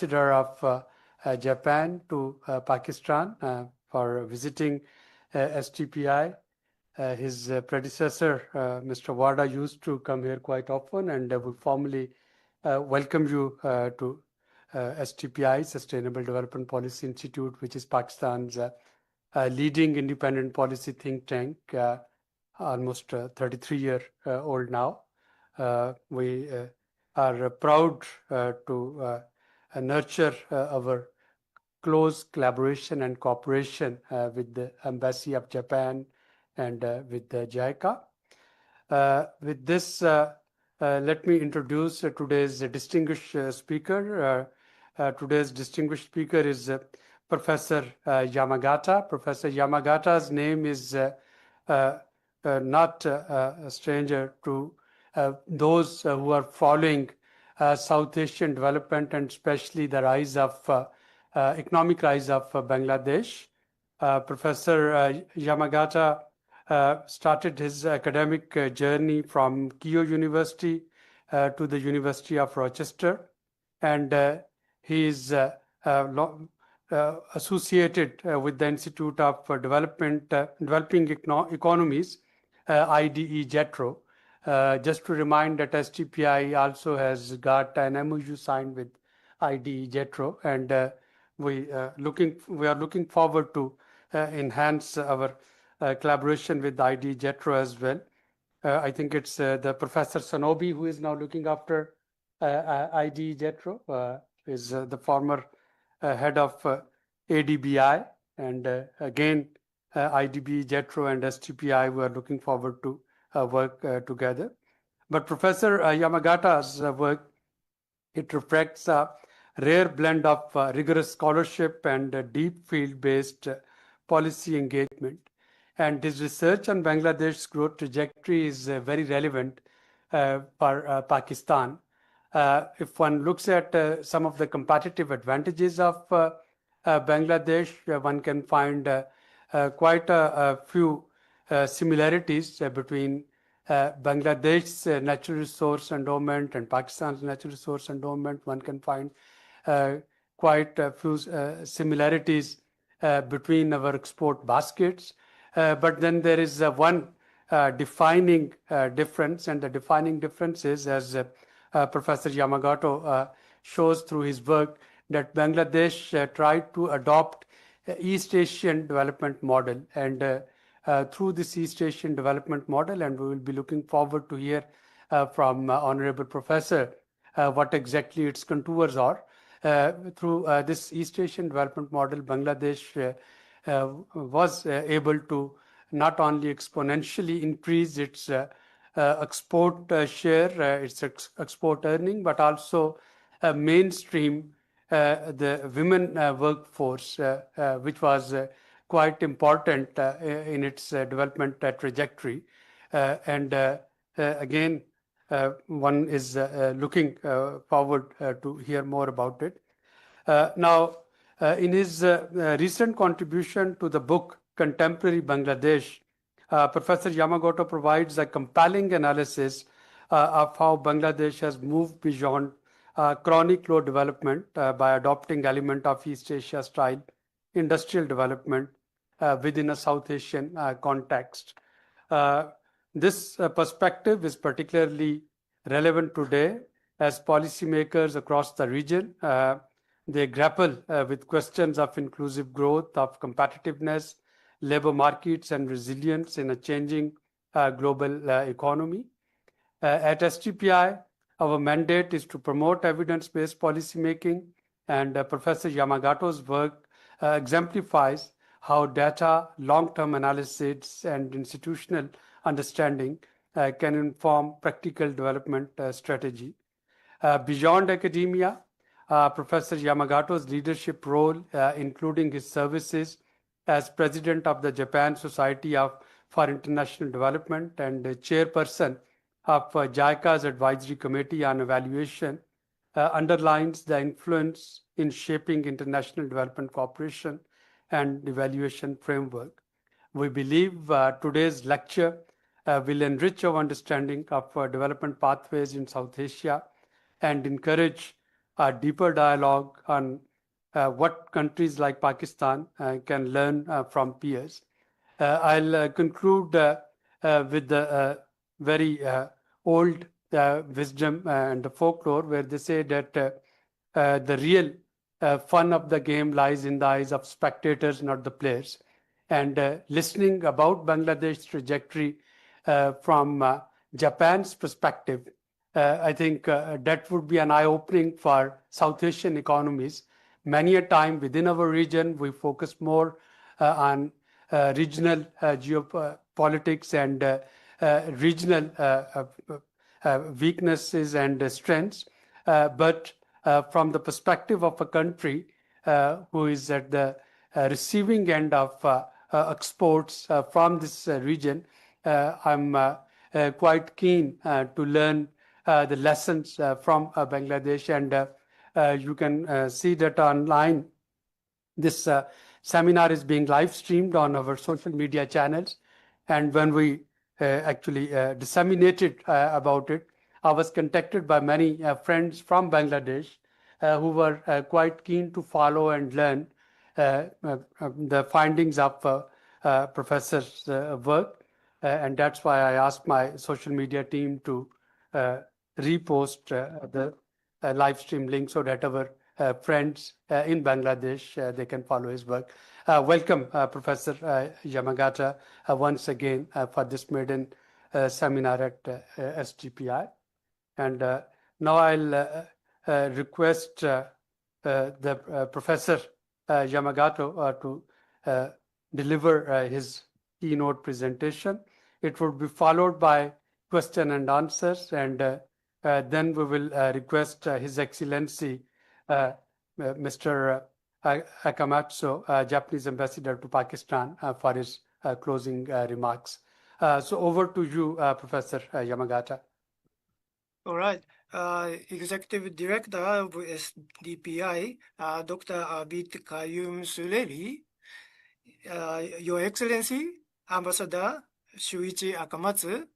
Ambassador of Japan to Pakistan for visiting STPI. His predecessor, Mr. Wada, used to come here quite often, and we formally welcome you to STPI, Sustainable Development Policy Institute, which is Pakistan's leading independent policy think tank, almost 33-year old now. We are proud to nurture our close collaboration and cooperation with the Embassy of Japan and with the JICA. With this, let me introduce today's distinguished speaker. Today's distinguished speaker is Professor Yamagata. Professor Yamagata's name is not a stranger to those who are following South Asian development and especially the rise of economic rise of Bangladesh. Professor Yamagata started his academic journey from Keio University to the University of Rochester, and he is associated with the Institute of Developing Economies, IDE JETRO. Just to remind that STPI also has got an MOU signed with IDE JETRO, and we are looking forward to enhance our collaboration with IDE JETRO as well. I think it's the Professor Sanobi who is now looking after IDE JETRO, is the former head of ADBI, and again IDB JETRO and STPI, we are looking forward to work together. But Professor Yamagata's work, it reflects a rare blend of rigorous scholarship and deep field-based policy engagement. And his research on Bangladesh's growth trajectory is very relevant for Pakistan. If one looks at some of the competitive advantages of Bangladesh, one can find quite a few similarities between Bangladesh's natural resource endowment and Pakistan's natural resource endowment. One can find quite a few similarities between our export baskets. But then there is one defining difference, and the defining difference is, as Professor Yamagata shows through his work, that Bangladesh tried to adopt East Asian development model, and through this East Asian development model, and we will be looking forward to hear from Honorable Professor what exactly its contours are. Through this East Asian development model, Bangladesh was able to not only exponentially increase its export share, its export earning, but also mainstream the women workforce, which was quite important in its development trajectory. And again, one is looking forward to hear more about it. Now, in his recent contribution to the book Contemporary Bangladesh, Professor Yamagata provides a compelling analysis of how Bangladesh has moved beyond chronic low development by adopting element of East Asia style industrial development within a South Asian context. This perspective is particularly relevant today as policymakers across the region they grapple with questions of inclusive growth, of competitiveness, labor markets, and resilience in a changing global economy. At STPI, our mandate is to promote evidence-based policymaking, and Professor Yamagata's work exemplifies how data, long-term analysis, and institutional understanding can inform practical development strategy. Beyond academia, Professor Yamagata's leadership role, including his services as president of the Japan Society for International Development and chairperson of JICA's Advisory Committee on Evaluation, underlines the influence in shaping international development cooperation and evaluation framework. We believe today's lecture will enrich our understanding of development pathways in South Asia and encourage a deeper dialogue on what countries like Pakistan can learn from peers. I'll conclude with the very old wisdom and the folklore, where they say that the real fun of the game lies in the eyes of spectators, not the players. And listening about Bangladesh's trajectory from Japan's perspective, I think that would be an eye-opening for South Asian economies. Many a time within our region, we focus more on regional geopolitics and regional weaknesses and strengths. But from the perspective of a country who is at the receiving end of exports from this region, I'm quite keen to learn the lessons from Bangladesh, and you can see that online. This seminar is being live streamed on our social media channels, and when we actually disseminated about it, I was contacted by many friends from Bangladesh who were quite keen to follow and learn the findings of professor's work, and that's why I asked my social media team to repost the live stream link so that our friends in Bangladesh they can follow his work. Welcome, Professor Yamagata, once again for this maiden seminar at SGPI. And now I'll request the Professor Yamagata to deliver his keynote presentation. It would be followed by question and answers, and then we will request His Excellency Mr. Akamatsu, Japanese ambassador to Pakistan, for his closing remarks. So over to you, Professor Yamagata. All right. Executive Director of SDPI, Dr. Abid Qayyum Sulevi, Your Excellency, Ambassador Shuichi Akamatsu,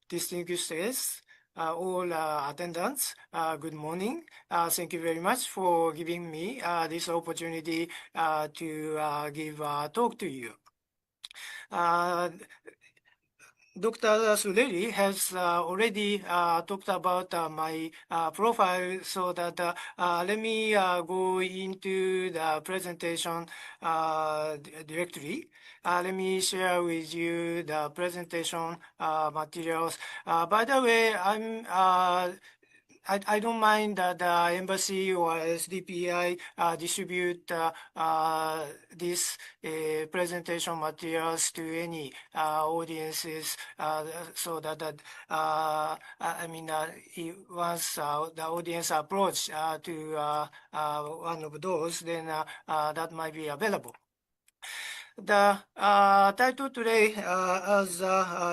distinguished guests, all attendants, good morning. Thank you very much for giving me this opportunity to give a talk to you. Dr. Suleri has already talked about my profile, so that let me go into the presentation directly. Let me share with you the presentation materials. By the way, I don't mind that the embassy or SDPI distribute this presentation materials to any audiences, so that once the audience approach to one of those, then that might be available. The title today, as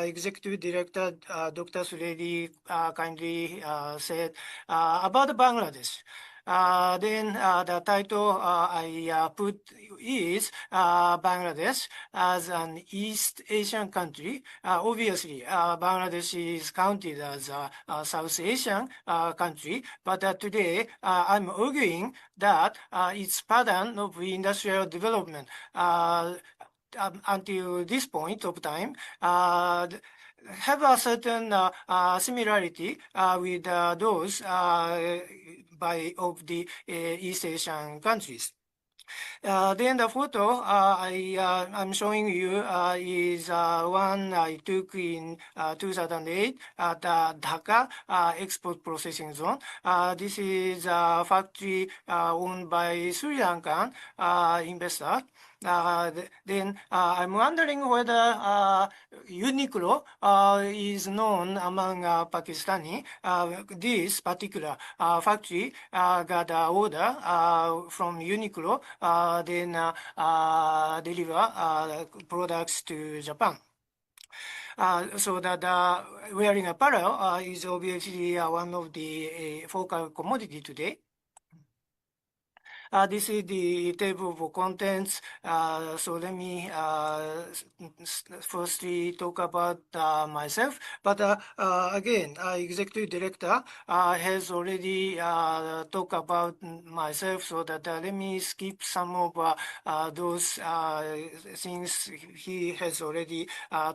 Executive Director Dr. Suredi kindly said, about Bangladesh. Then the title I put is Bangladesh as an East Asian country. Obviously, Bangladesh is counted as a South Asian country, but today I'm arguing that its pattern of industrial development until this point of time have a certain similarity with those of the East Asian countries. Then the photo I'm showing you is one I took in 2008 at Dhaka Export Processing Zone. This is a factory owned by Sri Lankan investor. Then I'm wondering whether Uniqlo is known among Pakistani. This particular factory got an order from Uniqlo, then deliver products to Japan. So that wearing apparel is obviously one of the focal commodity today. This is the table of contents. So let me firstly talk about myself. But again, executive director has already talked about myself, so that let me skip some of those things he has already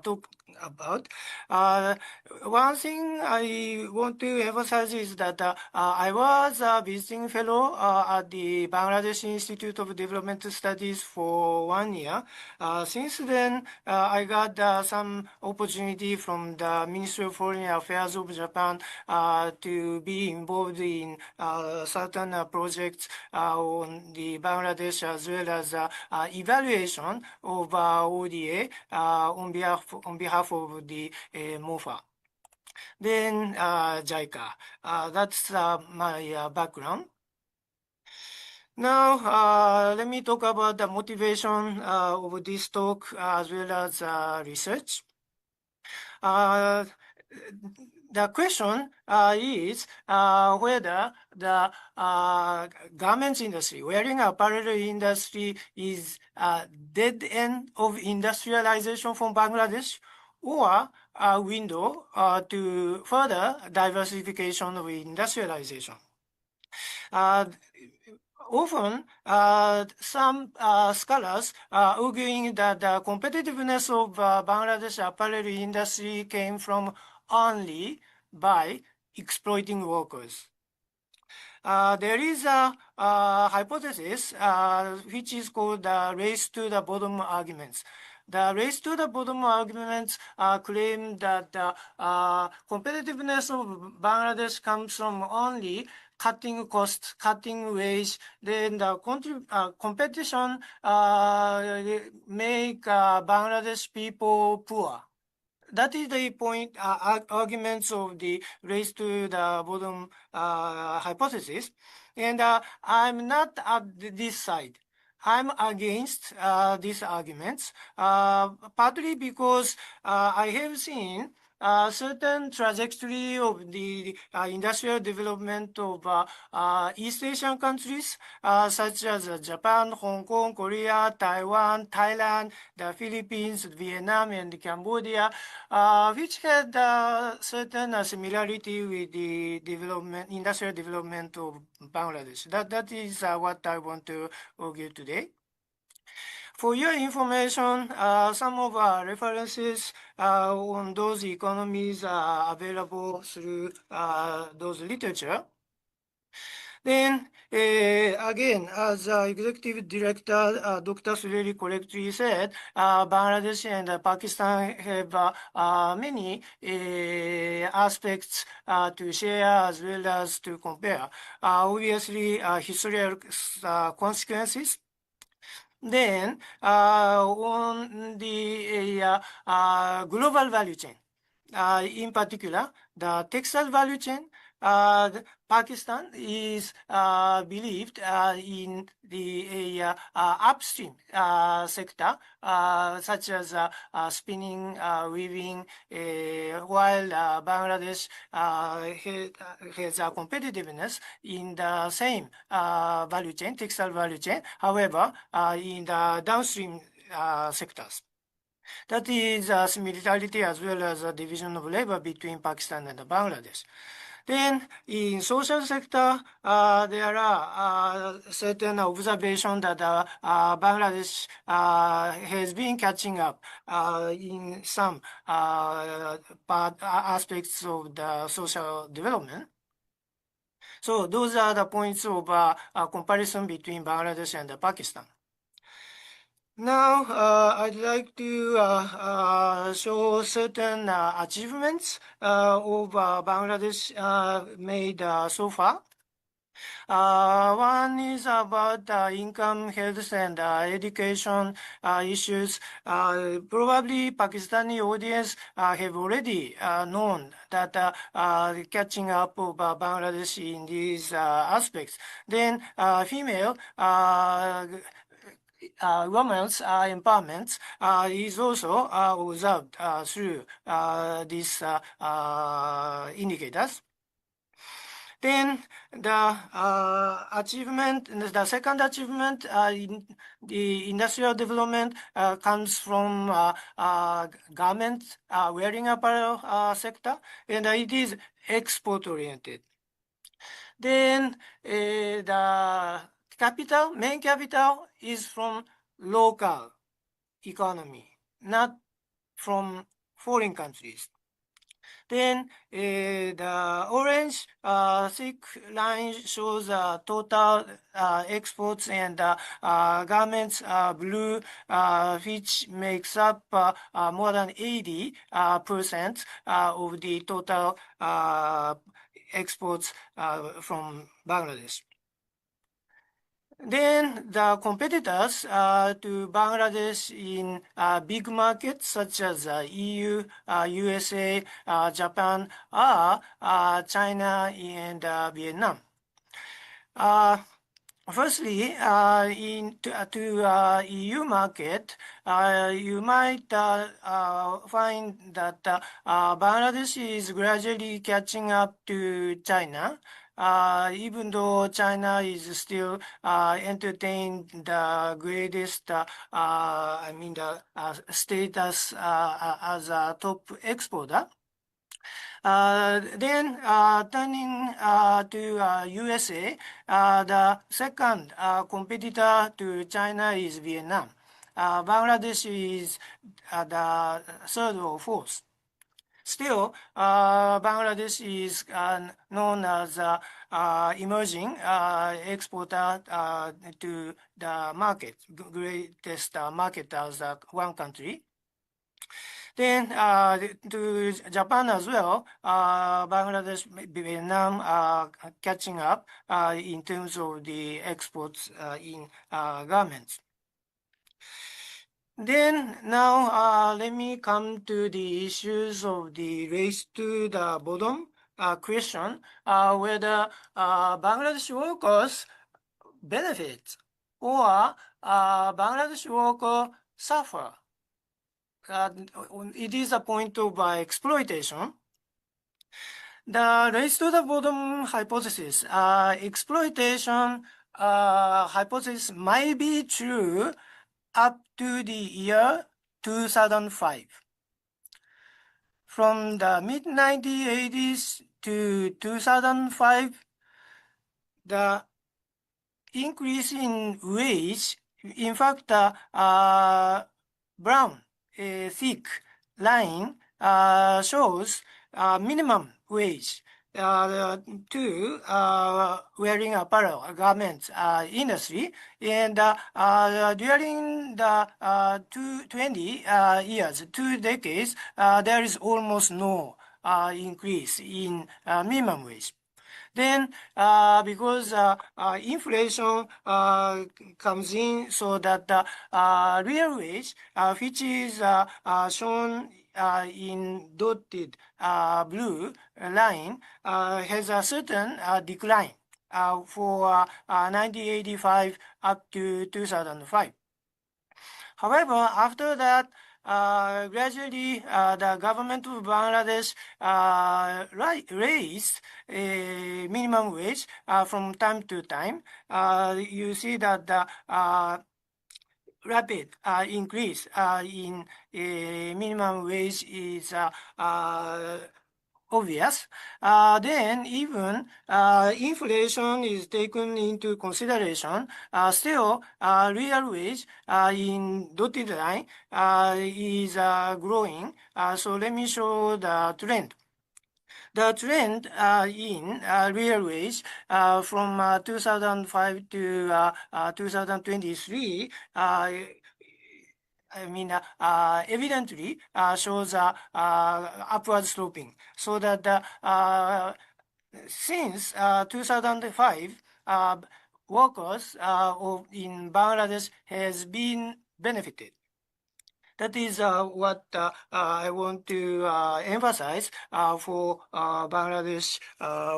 talked about. One thing I want to emphasize is that I was a visiting fellow at the Bangladesh Institute of Development Studies for 1 year. Since then, I got some opportunity from the Ministry of Foreign Affairs of Japan to be involved in certain projects on the Bangladesh, as well as evaluation of ODA on behalf of the MOFA. Then JICA. That's my background. Now, let me talk about the motivation of this talk as well as research. The question is whether the garments industry, wearing apparel industry, is a dead end of industrialization from Bangladesh, or a window to further diversification of industrialization. Often, some scholars are arguing that the competitiveness of Bangladesh apparel industry came from only by exploiting workers. There is a hypothesis which is called the race to the bottom arguments. The race to the bottom arguments claim that the competitiveness of Bangladesh comes from only cutting costs, cutting wage, then the competition make Bangladesh people poor. That is the point, arguments of the race to the bottom hypothesis. And I'm not at this side. I'm against these arguments, partly because I have seen certain trajectory of the industrial development of East Asian countries, such as Japan, Hong Kong, Korea, Taiwan, Thailand, the Philippines, Vietnam, and Cambodia, which had certain similarity with the industrial development of Bangladesh. That is what I want to argue today. For your information, some of our references on those economies are available through those literature. Then, again, as Executive Director Dr. Sureri correctly said, Bangladesh and Pakistan have many aspects to share as well as to compare. Obviously, historical consequences. Then, on the global value chain, in particular, the textile value chain, Pakistan is believed in the upstream sector, such as spinning, weaving, while Bangladesh has a competitiveness in the same value chain, textile value chain, however, in the downstream sectors. That is a similarity as well as a division of labor between Pakistan and Bangladesh. Then, in social sector, there are certain observations that Bangladesh has been catching up in some aspects of the social development. So those are the points of comparison between Bangladesh and Pakistan. Now, I'd like to show certain achievements of Bangladesh made so far. One is about income, health, and education issues. Probably Pakistani audience have already known that catching up of Bangladesh in these aspects. Then, female women's empowerment is also observed through these indicators. Then the second achievement in the industrial development comes from garment wearing apparel sector, and it is export oriented. Then the main capital is from local economy, not from foreign countries. Then the orange thick line shows total exports, and garments blue, which makes up more than 80% of the total exports from Bangladesh. Then the competitors to Bangladesh in big markets such as EU, USA, Japan are China and Vietnam. Firstly, to EU market, you might find that Bangladesh is gradually catching up to China. Even though China is still entertain the greatest, the status as a top exporter. Then turning to USA, the second competitor to China is Vietnam. Bangladesh is the third or fourth. Still, Bangladesh is known as emerging exporter to the market, greatest market as one country. Then to Japan as well, Bangladesh, Vietnam are catching up in terms of the exports in garments. Then now let me come to the issues of the race to the bottom question, whether Bangladesh workers benefit or Bangladesh workers suffer. It is a point of exploitation. The race to the bottom hypothesis, exploitation hypothesis might be true up to the year 2005. From the mid-1980s to 2005, the increase in wage, in fact, brown thick line shows minimum wage to wearing apparel garments industry, and during the 20 years, 2 decades, there is almost no increase in minimum wage. Then, because inflation comes in, so that the real wage, which is shown in dotted blue line, has a certain decline for 1985 up to 2005. However, after that, gradually the government of Bangladesh raised minimum wage from time to time. You see that the rapid increase in minimum wage is obvious. Then even inflation is taken into consideration. Still, real wage in dotted line is growing. So let me show the trend. The trend in real wage from 2005 to 2023 evidently shows upward sloping, so that since 2005, workers in Bangladesh has been benefited. That is what I want to emphasize for Bangladesh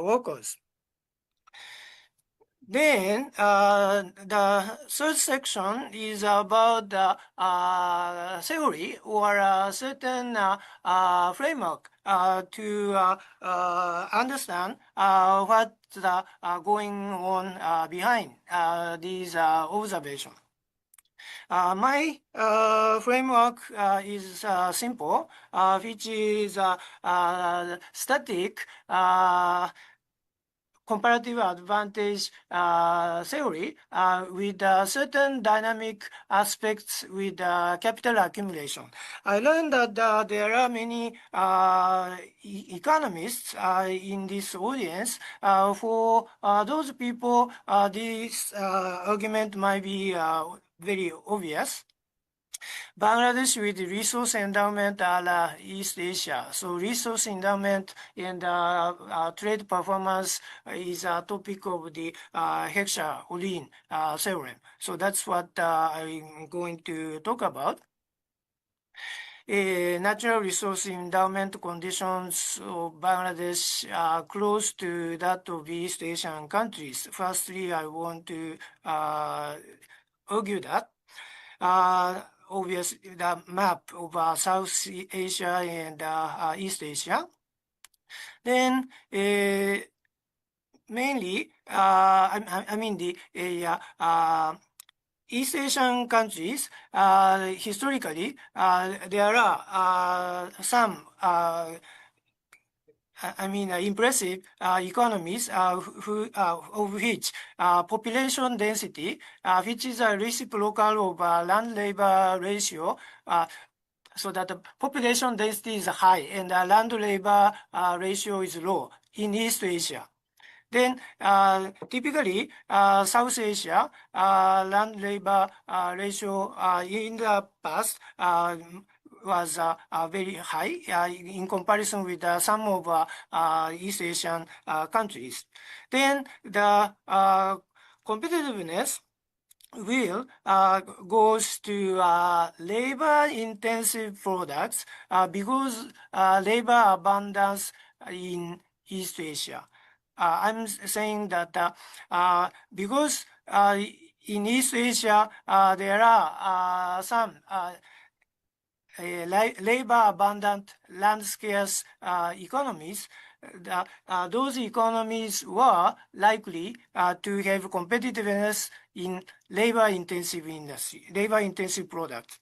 workers. Then the third section is about the theory or a certain framework to understand what's going on behind these observations. My framework is simple, which is static comparative advantage theory with certain dynamic aspects with capital accumulation. I learned that there are many economists in this audience. For those people, this argument might be very obvious. Bangladesh with resource endowment are East Asia. So resource endowment and trade performance is a topic of the Heckscher-Ohlin theorem. So that's what I'm going to talk about. Natural resource endowment conditions of Bangladesh are close to that of East Asian countries. Firstly, I want to argue that obviously the map of South Asia and East Asia. Then mainly, I mean the East Asian countries, historically, there are some impressive economies of which population density, which is a reciprocal of land-labor ratio, so that the population density is high and the land-labor ratio is low in East Asia. Then typically South Asia land-labor ratio in the past was very high in comparison with some of East Asian countries. Then the competitiveness will goes to labor-intensive products because labor abundance in East Asia. I'm saying that because in East Asia there are some labor-abundant, land-scarce economies, those economies were likely to have competitiveness in labor-intensive industry, labor-intensive products.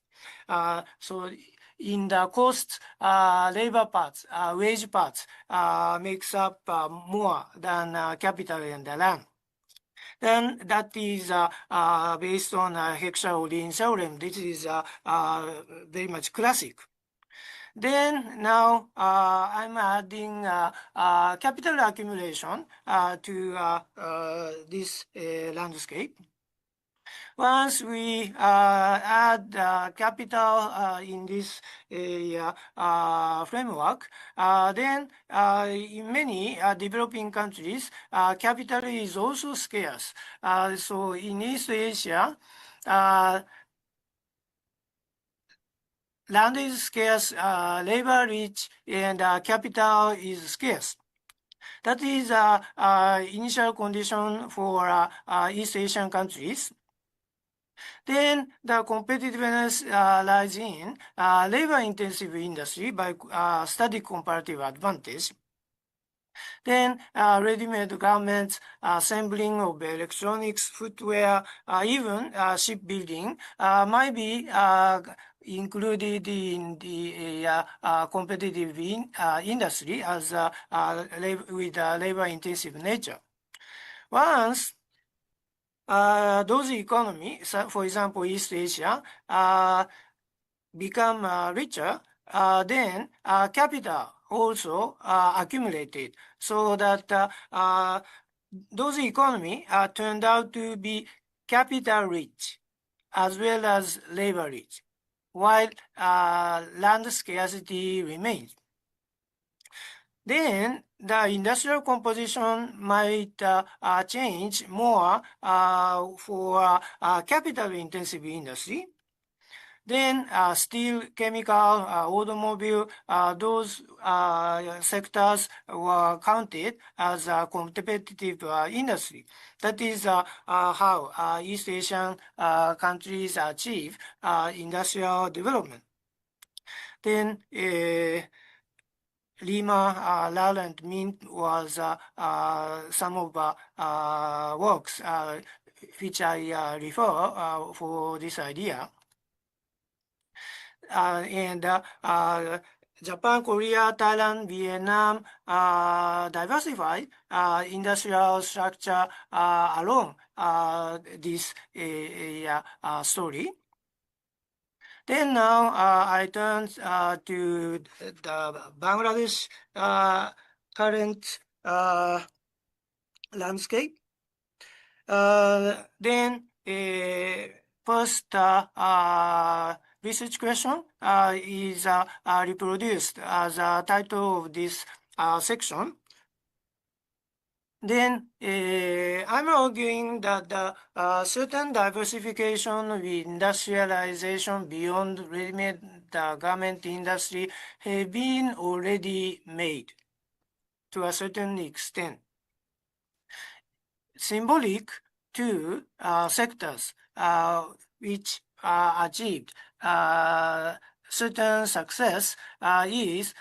So in the cost, labor parts, wage parts makes up more than capital and the land. Then that is based on Heckscher-Ohlin theorem. This is very much classic. Then now I'm adding capital accumulation to this landscape. Once we add capital in this framework, then in many developing countries, capital is also scarce. So in East Asia, land is scarce, labor rich, and capital is scarce. That is initial condition for East Asian countries. Then the competitiveness lies in labor-intensive industry by static comparative advantage. Then ready-made garments, assembling of electronics, footwear, even shipbuilding might be included in the competitive industry as with labor-intensive nature. Once those economies, for example, East Asia, become richer, then capital also accumulated, so that those economies turned out to be capital rich as well as labor rich, while land scarcity remains. Then the industrial composition might change more for capital-intensive industry. Then steel, chemical, automobile, those sectors were counted as a competitive industry. That is how East Asian countries achieve industrial development. Then Lima, Lal, and Mint was some of the works which I refer for this idea. And Japan, Korea, Thailand, Vietnam diversified industrial structure along this story. Then now I turn to the Bangladesh current landscape. Then first research question is reproduced as a title of this section. Then I'm arguing that the certain diversification with industrialization beyond ready-made garment industry have been already made to a certain extent. Symbolic to sectors which achieved certain success is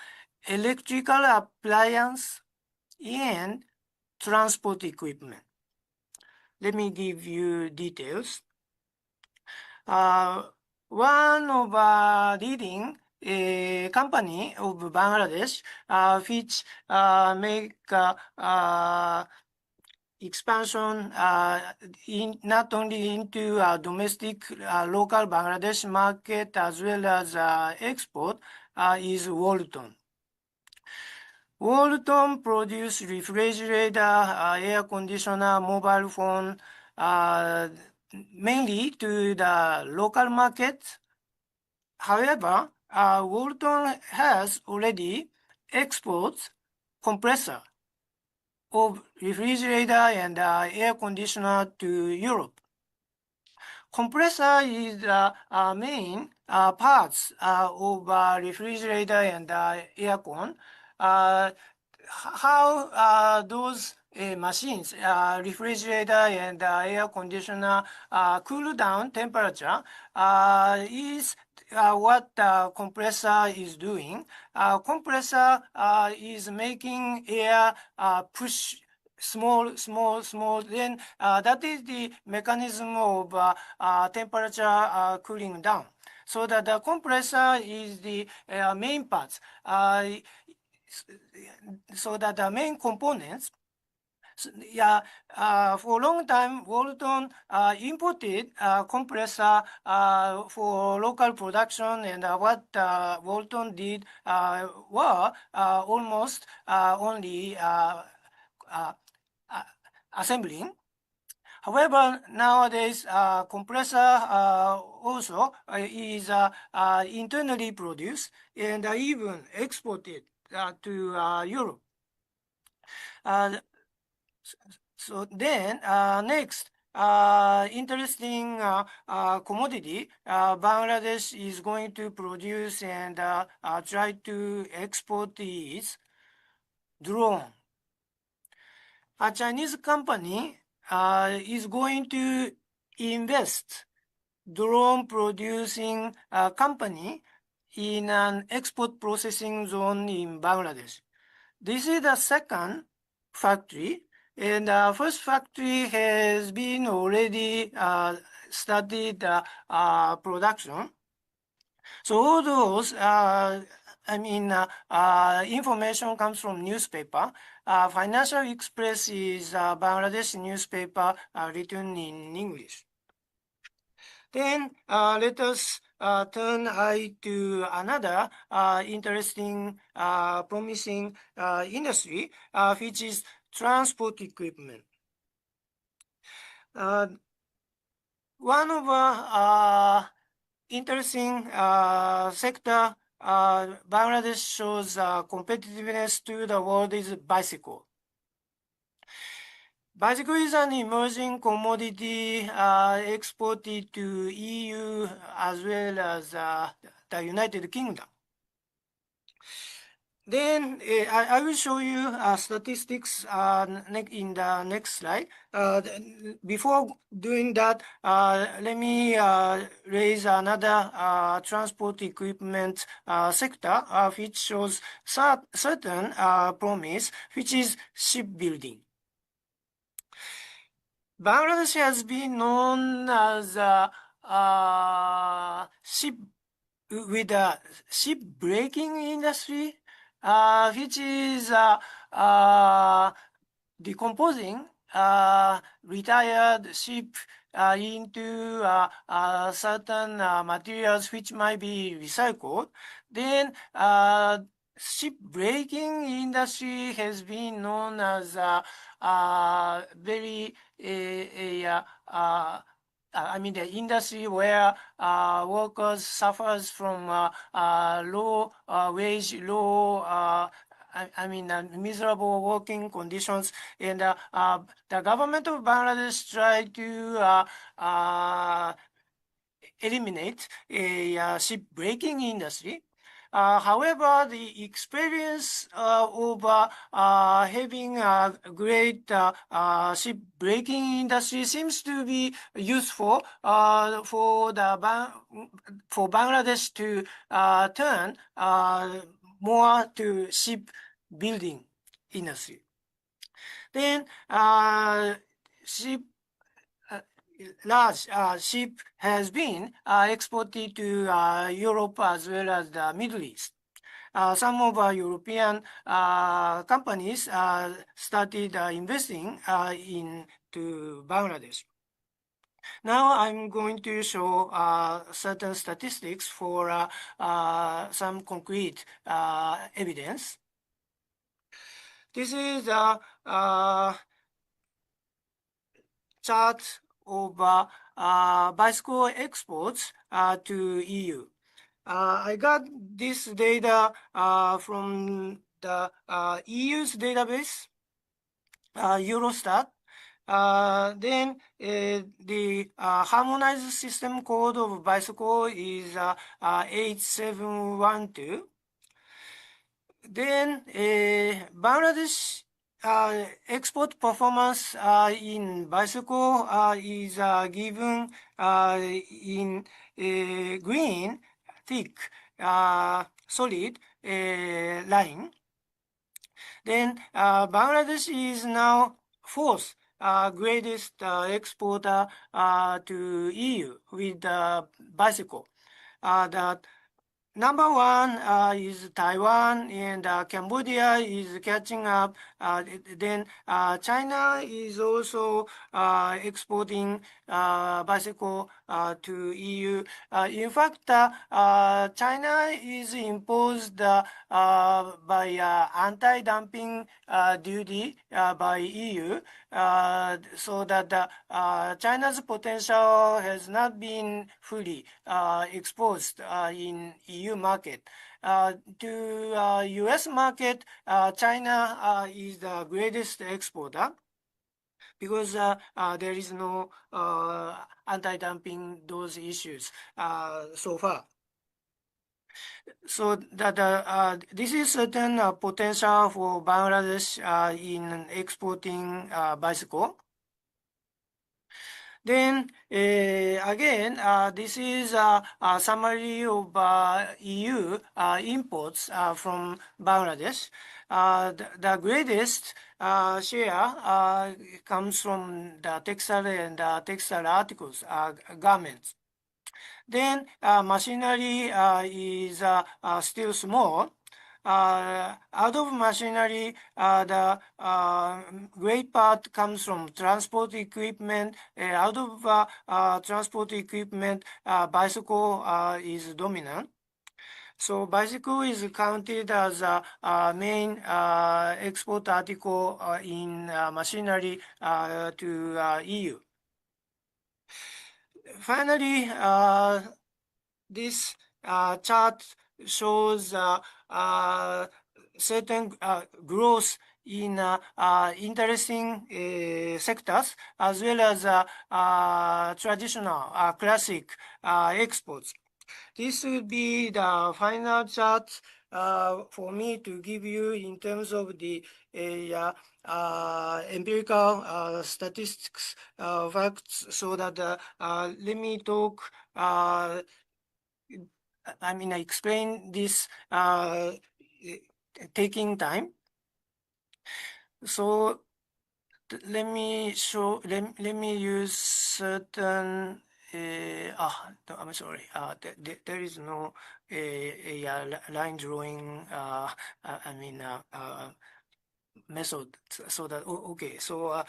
electrical appliance and transport equipment. Let me give you details. One of leading company of Bangladesh, which make expansion not only into domestic local Bangladesh market as well as export is Walton. Walton produce refrigerator, air conditioner, mobile phone, mainly to the local market. However, Walton has already exports compressor of refrigerator and air conditioner to Europe. Compressor is the main parts of refrigerator and aircon. How those machines, refrigerator and air conditioner cool down temperature is what compressor is doing. Compressor is making air push small, then that is the mechanism of temperature cooling down. So that the compressor is the main parts. So that the main components, for a long time, Walton imported compressor for local production, and what Walton did were almost only assembling. However, nowadays, compressor also is internally produced and even exported to Europe. So then, next, interesting commodity Bangladesh is going to produce and try to export is drone. A Chinese company is going to invest drone producing company in an export processing zone in Bangladesh. This is the second factory, and the first factory has been already started production. So all those, information comes from newspaper. Financial Express is Bangladesh newspaper written in English. Then let us turn to another interesting, promising industry, which is transport equipment. One of interesting sector Bangladesh shows competitiveness to the world is bicycle. Bicycle is an emerging commodity exported to EU as well as the United Kingdom. Then I will show you statistics in the next slide. Before doing that, let me raise another transport equipment sector, which shows certain promise, which is shipbuilding. Bangladesh has been known as ship with a shipbreaking industry, which is decomposing retired ship into certain materials which might be recycled. Then shipbreaking industry has been known as very the industry where workers suffers from low wage, low miserable working conditions, and the government of Bangladesh tried to eliminate a shipbreaking industry. However, the experience of having a great shipbreaking industry seems to be useful for Bangladesh to turn more to shipbuilding industry. Then large ship has been exported to Europe as well as the Middle East. Some of our European companies started investing into Bangladesh. Now I'm going to show certain statistics for some concrete evidence. This is a chart of bicycle exports to EU. I got this data from the EU's database, Eurostat. Then the harmonized system code of bicycle is 8712. Then Bangladesh export performance in bicycle is given in green, thick, solid line. Then Bangladesh is now fourth greatest exporter to EU with bicycle. The number one is Taiwan, and Cambodia is catching up. Then China is also exporting bicycle to EU. In fact, China is imposed by anti-dumping duty by EU, so that China's potential has not been fully exposed in EU market. To US market, China is the greatest exporter because there is no anti-dumping those issues so far. So that this is certain potential for Bangladesh in exporting bicycle. Then again, this is a summary of EU imports from Bangladesh. The greatest share comes from the textile and textile articles, garments. Then machinery is still small. Out of machinery, the great part comes from transport equipment. Out of transport equipment, bicycle is dominant. So bicycle is counted as a main export article in machinery to EU. Finally, this chart shows certain growth in interesting sectors as well as traditional classic exports. This would be the final chart for me to give you in terms of the empirical statistics facts, so that let me talk, explain this taking time. So let me use certain I'm sorry, there is no line drawing method, so that okay. So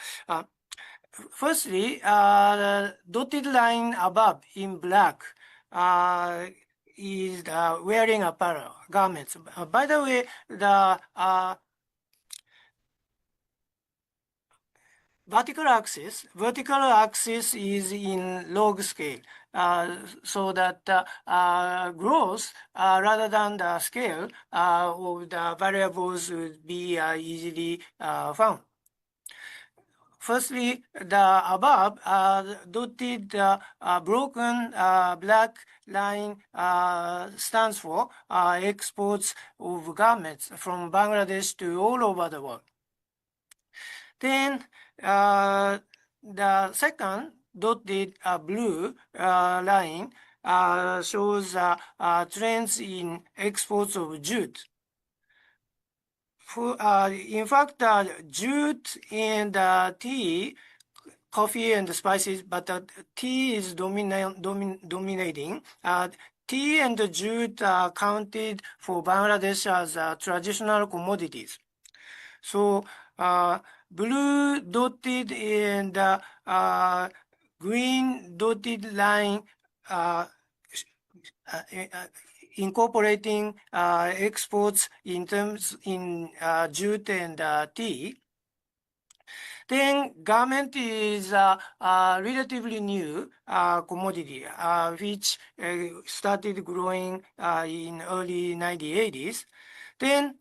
firstly, the dotted line above in black is the wearing apparel garments. By the way, the vertical axis is in log scale, so that growth rather than the scale of the variables would be easily found. Firstly, the above dotted broken black line stands for exports of garments from Bangladesh to all over the world. Then the second dotted blue line shows trends in exports of jute. In fact, jute and tea, coffee and spices, but tea is dominating. Tea and jute are counted for Bangladesh as traditional commodities. So blue dotted and green dotted line incorporating exports in terms in jute and tea. Then garment is a relatively new commodity, which started growing in early 1980s. Then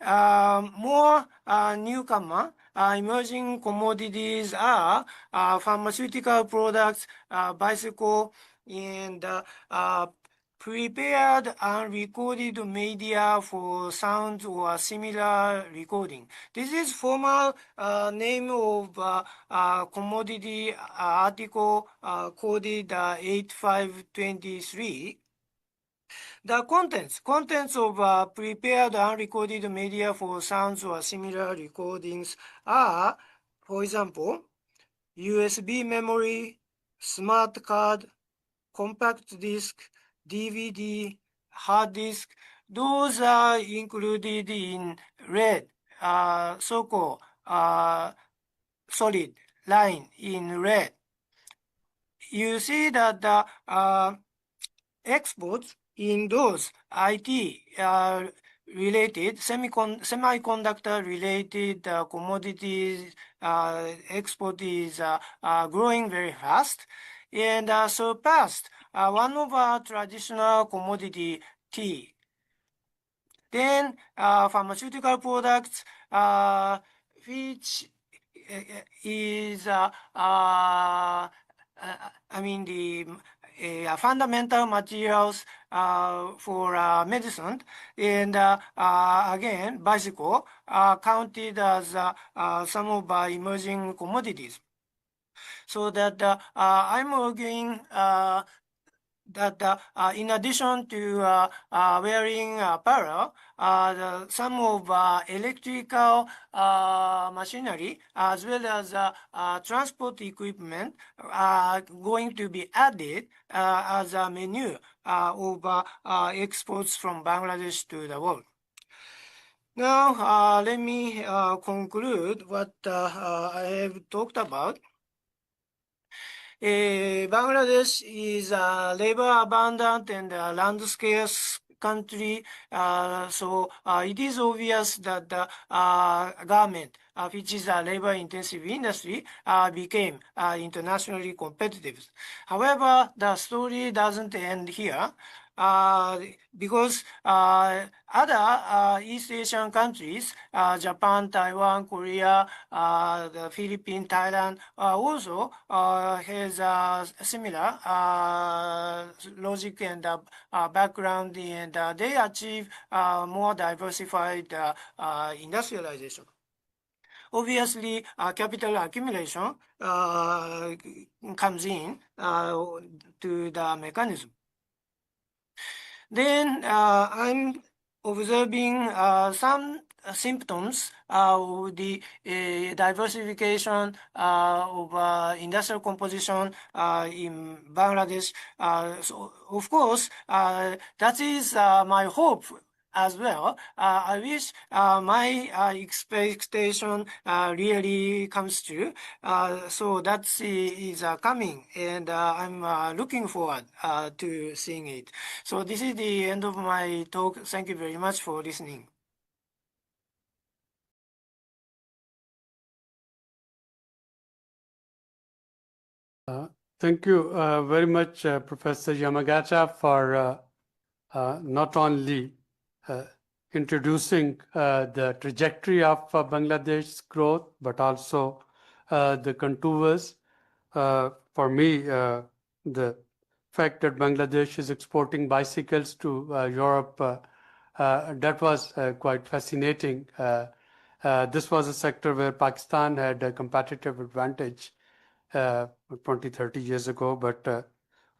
more newcomer emerging commodities are pharmaceutical products, bicycle, and prepared and recorded media for sound or similar recording. This is formal name of commodity article coded 8523. The contents of prepared unrecorded media for sounds or similar recordings are, for example, USB memory, smart card, compact disc, DVD, hard disk. Those are included in red, so-called solid line in red. You see that the exports in those IT related, semiconductor related commodities export is growing very fast and surpassed one of our traditional commodity, tea. Then pharmaceutical products, which is the fundamental materials for medicine, and again, bicycle counted as some of emerging commodities. So that I'm arguing that in addition to wearing apparel, some of electrical machinery as well as transport equipment are going to be added as a menu of exports from Bangladesh to the world. Now, let me conclude what I have talked about. Bangladesh is a labor abundant and land scarce country, so it is obvious that the garment, which is a labor intensive industry, became internationally competitive. However, the story doesn't end here. because other East Asian countries, Japan, Taiwan, Korea, the Philippines, Thailand, also has similar logic and background, and they achieve more diversified industrialization. Obviously, capital accumulation comes in to the mechanism. Then I'm observing some symptoms of the diversification of industrial composition in Bangladesh. So of course, that is my hope as well. I wish my expectation really comes true. So that is coming, and I'm looking forward to seeing it. So this is the end of my talk. Thank you very much for listening. Thank you very much, Professor Yamagata, for not only introducing the trajectory of Bangladesh's growth, but also the contours. For me, the fact that Bangladesh is exporting bicycles to Europe, that was quite fascinating. This was a sector where Pakistan had a competitive advantage 20, 30 years ago, but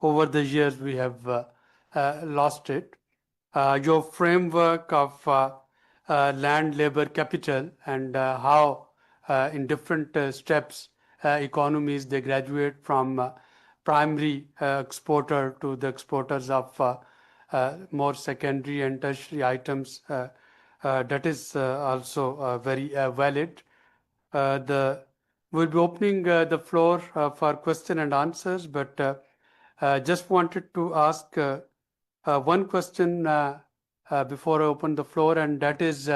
over the years we have lost it. Your framework of land, labor, capital, and how in different steps economies they graduate from primary exporter to the exporters of more secondary and tertiary items. That is also very valid. We'll be opening the floor for question and answers, but just wanted to ask one question before I open the floor, and that is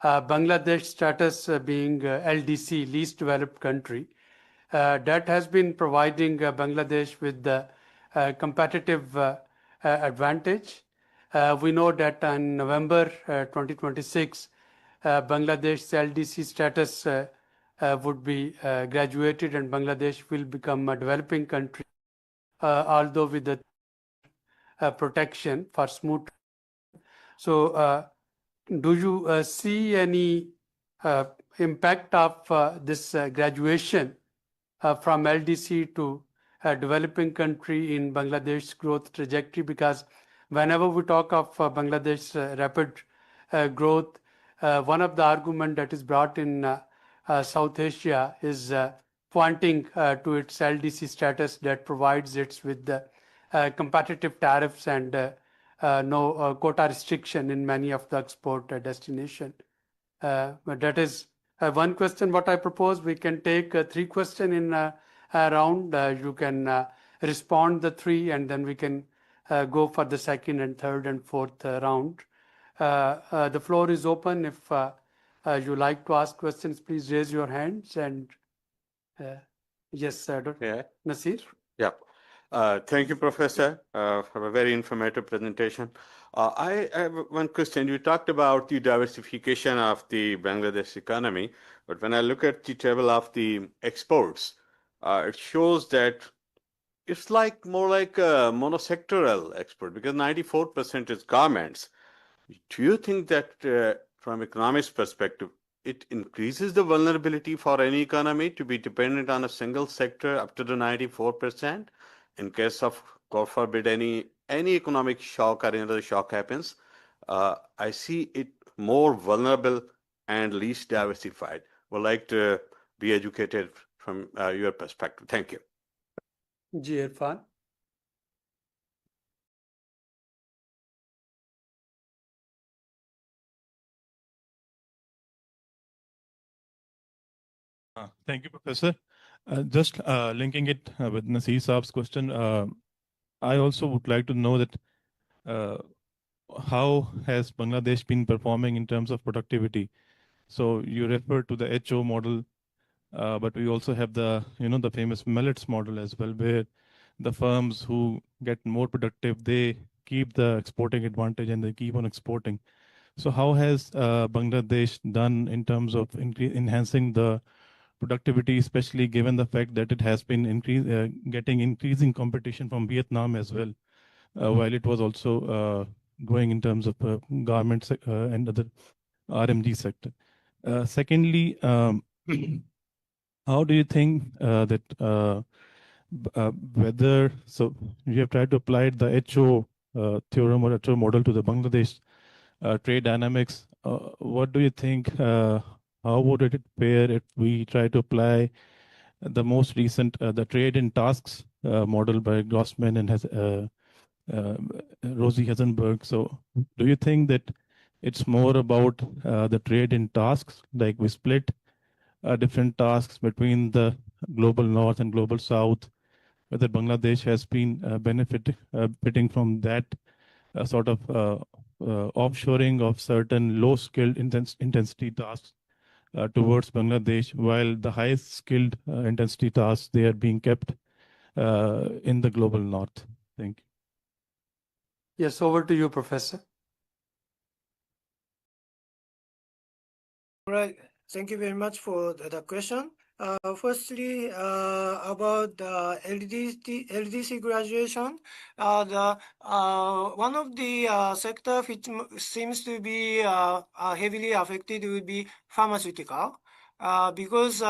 Bangladesh status being LDC, least developed country. That has been providing Bangladesh with the competitive advantage. We know that in November 2026, Bangladesh's LDC status would be graduated, and Bangladesh will become a developing country, although with the protection for smooth. So, do you see any impact of this graduation from LDC to a developing country in Bangladesh's growth trajectory? Because whenever we talk of Bangladesh's rapid growth, one of the arguments that is brought in South Asia is pointing to its LDC status that provides it with the competitive tariffs and no quota restriction in many of the export destination. But that is one question. What I propose, we can take 3 questions in a round. You can respond the 3, and then we can go for the second and third and fourth round. The floor is open. If you like to ask questions, please raise your hands. And yes, Dr. Nasir. Yeah. Thank you, Professor, for a very informative presentation. I have one question. You talked about the diversification of the Bangladesh economy, but when I look at the table of the exports, it shows that it's more like a monosectoral export, because 94% is garments. Do you think that from economics perspective, it increases the vulnerability for any economy to be dependent on a single sector up to the 94%? In case of, God forbid, any economic shock or another shock happens, I see it more vulnerable and least diversified. Would like to be educated from your perspective. Thank you. Ji Irfan. Thank you, Professor. Just linking it with Nasir Saab's question, I also would like to know that how has Bangladesh been performing in terms of productivity? So you refer to the HO model, but we also have the the famous millets model as well, where the firms who get more productive, they keep the exporting advantage and they keep on exporting. So how has Bangladesh done in terms of enhancing the productivity, especially given the fact that it has been getting increasing competition from Vietnam as well, while it was also growing in terms of garments and other RMG sector. Secondly, how do you think that whether so you have tried to apply the HO theorem or HO model to the Bangladesh trade dynamics? What do you think? How would it fare if we try to apply the most recent the trade in tasks model by Grossman and has Rosie Hasenberg? So, do you think that it's more about the trade in tasks, like we split different tasks between the global north and global south, whether Bangladesh has been benefiting from that sort of offshoring of certain low-skilled intensity tasks towards Bangladesh, while the highest skilled intensity tasks, they are being kept in the global north. Thank you. Yes, over to you, Professor. All right. Thank you very much for the question. Firstly, about the LDC graduation, one of the sector which seems to be heavily affected would be pharmaceutical. Because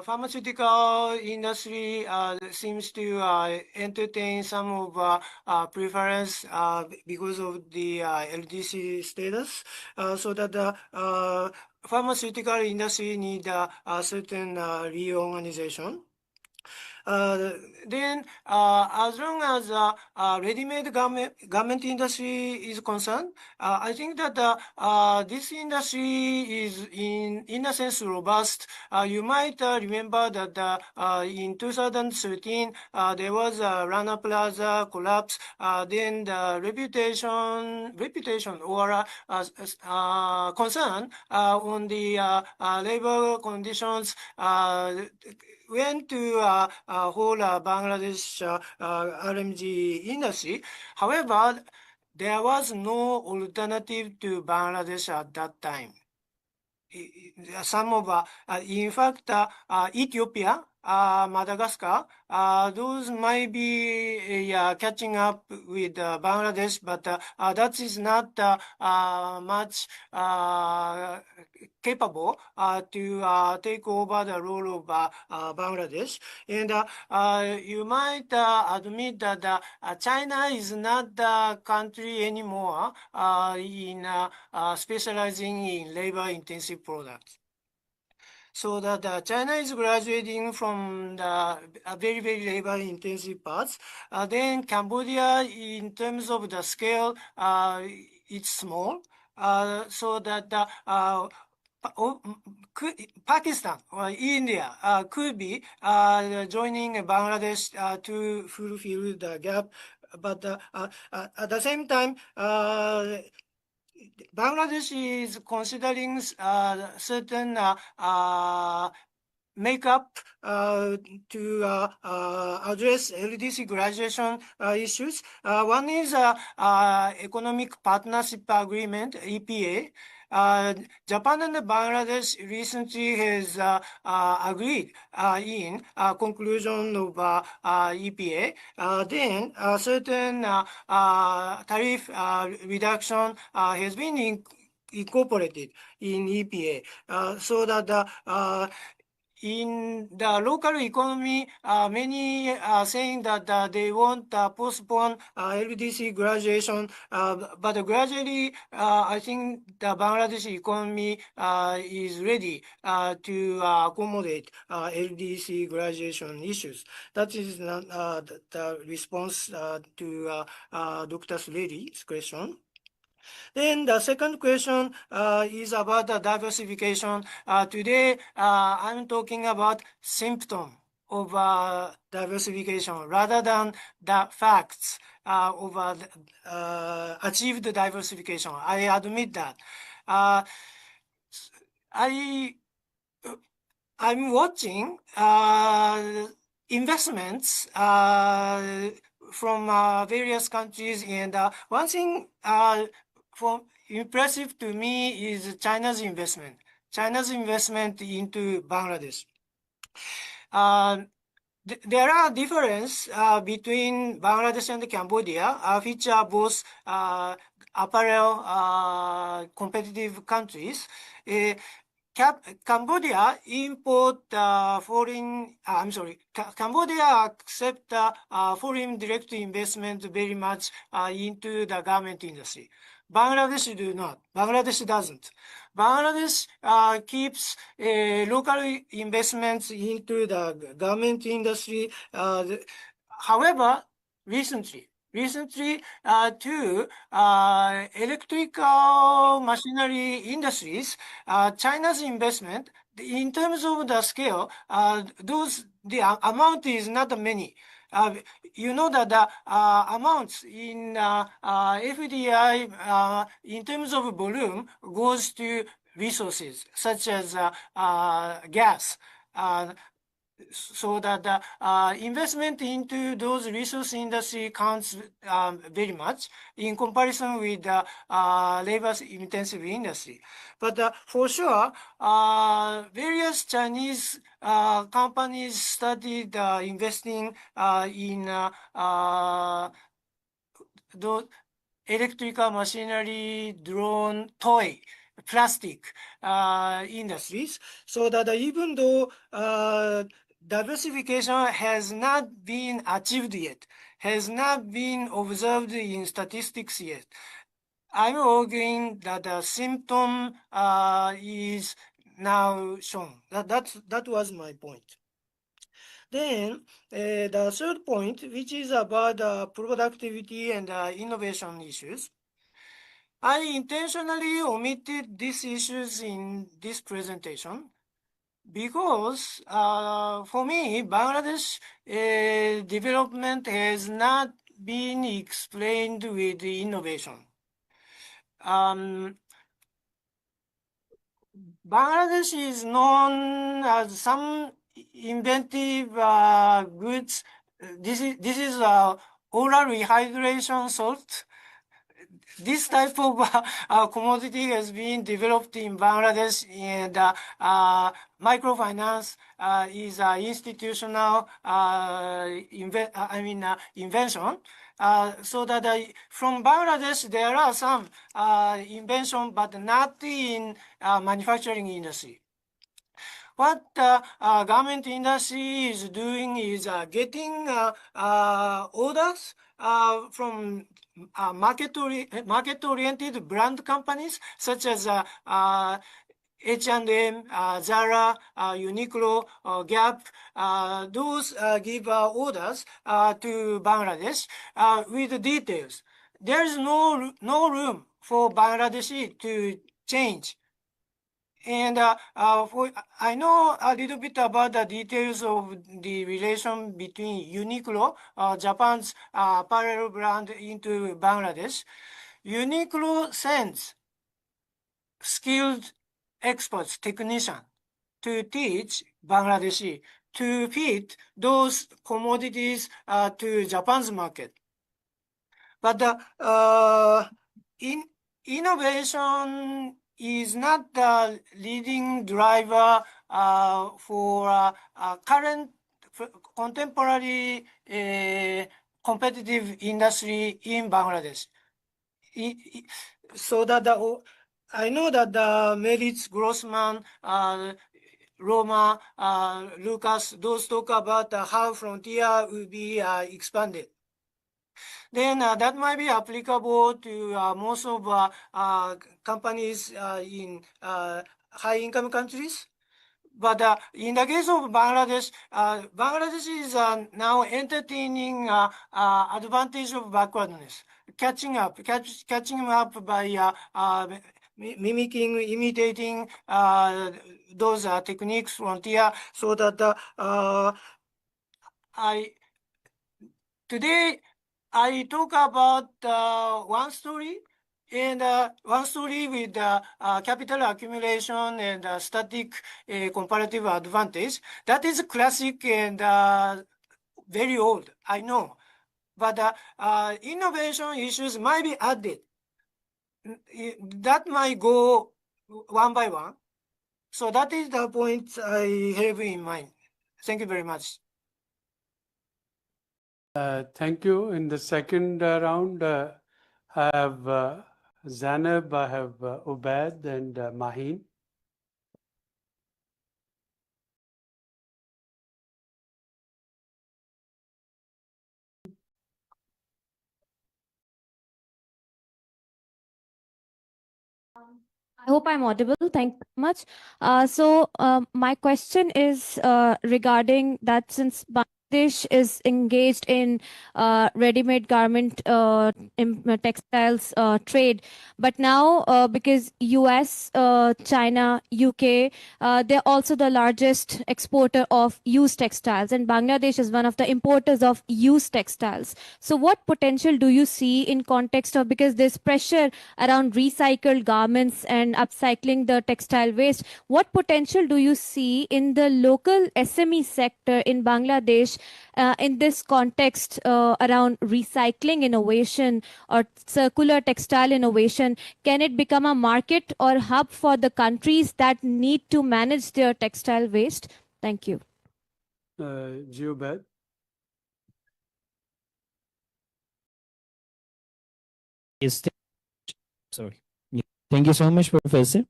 pharmaceutical industry seems to entertain some of preference because of the LDC status, so that the pharmaceutical industry need a certain reorganization. Then, as long as ready-made garment industry is concerned, I think that this industry is in a sense robust. You might remember that in 2013 there was a Rana Plaza collapse. Then the reputation or concern on the labor conditions went to whole Bangladesh RMG industry. However, there was no alternative to Bangladesh at that time. Some of, in fact, Ethiopia, Madagascar, those might be catching up with Bangladesh, but that is not much capable to take over the role of Bangladesh. And you might admit that China is not the country anymore in specializing in labor-intensive products. So that China is graduating from the very, very labor-intensive parts. Then Cambodia, in terms of the scale, it's small. So that Pakistan or India could be joining Bangladesh to fulfill the gap. But at the same time, Bangladesh is considering certain makeup to address LDC graduation issues. One is Economic Partnership Agreement, EPA. Japan and Bangladesh recently has agreed in conclusion of EPA. Then certain tariff reduction has been incorporated in EPA, so that in the local economy, many are saying that they won't postpone LDC graduation, but gradually, I think the Bangladesh economy is ready to accommodate LDC graduation issues. That is the response to Dr. Sredi's question. Then the second question is about the diversification. Today, I'm talking about symptom of diversification rather than the facts of achieved diversification. I admit that. I'm watching investments from various countries. And one thing impressive to me is China's investment. China's investment into Bangladesh. There are differences between Bangladesh and Cambodia, which are both apparel competitive countries. Cambodia Cambodia accept foreign direct investment very much into the garment industry. Bangladesh do not. Bangladesh doesn't. Bangladesh keeps local investments into the garment industry. However, recently, to electrical machinery industries, China's investment, in terms of the scale, the amount is not many. You know that the amounts in FDI in terms of volume goes to resources such as gas. So that the investment into those resource industry counts very much in comparison with the labor-intensive industry. But for sure, various Chinese companies started investing in the electrical machinery, drone, toy, plastic industries. So that even though diversification has not been achieved yet, has not been observed in statistics yet, I'm arguing that the symptom is now shown. That was my point. Then the third point, which is about productivity and innovation issues. I intentionally omitted these issues in this presentation because for me, Bangladesh development has not been explained with innovation. Bangladesh is known as some inventive goods. This is oral rehydration salt. This type of commodity has been developed in Bangladesh, and microfinance is an institutional invention. So that from Bangladesh there are some invention, but not in manufacturing industry. What the garment industry is doing is getting orders from market-oriented brand companies such as H&M, Zara, Uniqlo, Gap. Those give orders to Bangladesh with details. There is no room for Bangladeshi to change. And I know a little bit about the details of the relation between Uniqlo, Japan's apparel brand, into Bangladesh. Uniqlo sends skilled experts, technicians, to teach Bangladeshi to fit those commodities to Japan's market. But innovation is not the leading driver for current contemporary competitive industry in Bangladesh. So that I know that the Meritz, Grossman, Roma, Lucas, those talk about how frontier will be expanded. Then that might be applicable to most of companies in high-income countries. But in the case of Bangladesh, Bangladesh is now entertaining advantage of backwardness, catching up by mimicking, imitating those techniques frontier. So that today I talk about one story. And one story with capital accumulation and static comparative advantage. That is classic and very old, I know. but innovation issues might be added. That might go one by one. So that is the point I have in mind. Thank you very much. Thank you. In the second round, I have Zainab, I have Ubaid, and Maheen. I hope I'm audible. Thank you so much. My question is regarding that since Bangladesh is engaged in ready-made garment textiles trade, but now because US, China, UK, they're also the largest exporter of used textiles, and Bangladesh is one of the importers of used textiles. So, what potential do you see in context of, because there's pressure around recycled garments and upcycling the textile waste, what potential do you see in the local SME sector in Bangladesh in this context around recycling innovation or circular textile innovation? Can it become a market or hub for the countries that need to manage their textile waste? Thank you. Ubaid. Yes, sorry. Yeah. Thank you so much, Professor.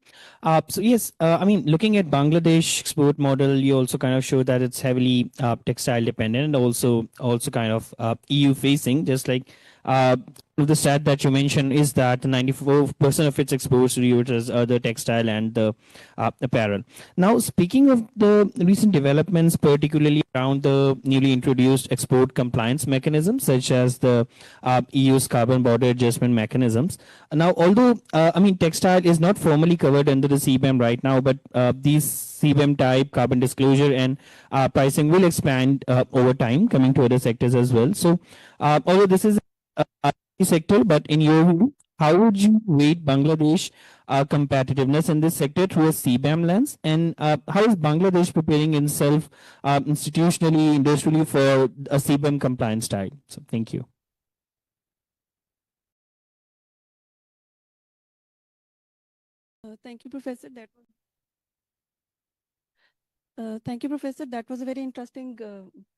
So yes, I mean, looking at Bangladesh export model, you also kind of show that it's heavily textile dependent and also kind of EU facing, just like the stat that you mentioned is that 94% of its exports to Europe is the textile and the apparel. Now, speaking of the recent developments, particularly around the newly introduced export compliance mechanisms, such as the EU's carbon border adjustment mechanisms. Now, although, I mean, textile is not formally covered under the CBAM right now, but these CBAM type carbon disclosure and pricing will expand over time, coming to other sectors as well. So, although this is a sector, but in your view, how would you weight Bangladesh competitiveness in this sector through a CBAM lens? And how is Bangladesh preparing itself institutionally, industrially for a CBAM compliance style? So, thank you. Thank you, Professor. Thank you, Professor. That was a very interesting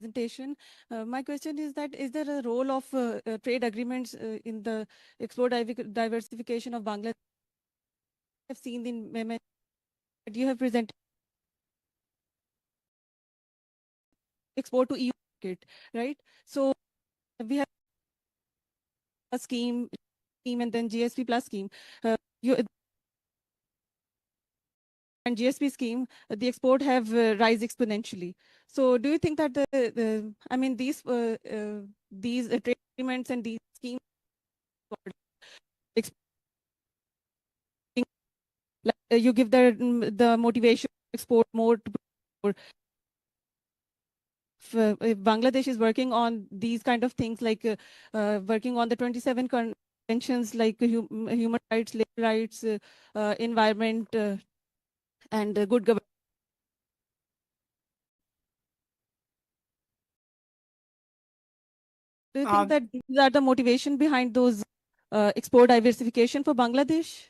presentation. My question is that, is there a role of trade agreements in the export diversification of Bangladesh? I have seen in memo that you have presented export to EU market, right? So we have a scheme and then GSP plus scheme. And GSP scheme, the export have rise exponentially. So do you think that I mean, these trade agreements and these schemes, like, you give the motivation to export more to if Bangladesh is working on these kind of things, like working on the 27 conventions, like human rights, labor rights, environment, and good governance. Do you think that these are the motivation behind those export diversification for Bangladesh?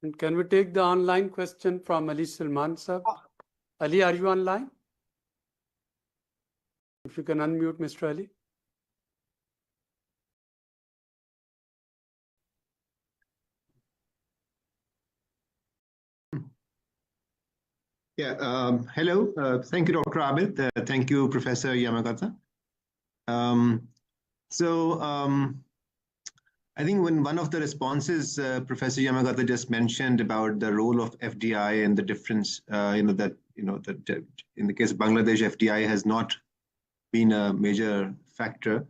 And can we take the online question from Ali Salman sir? Ali, are you online? If you can unmute, Mr. Ali. Yeah, hello. Thank you, Dr. Abid. Thank you, Professor Yamagata. I think when one of the responses Professor Yamagata just mentioned about the role of FDI and the difference, that in the case of Bangladesh, FDI has not been a major factor.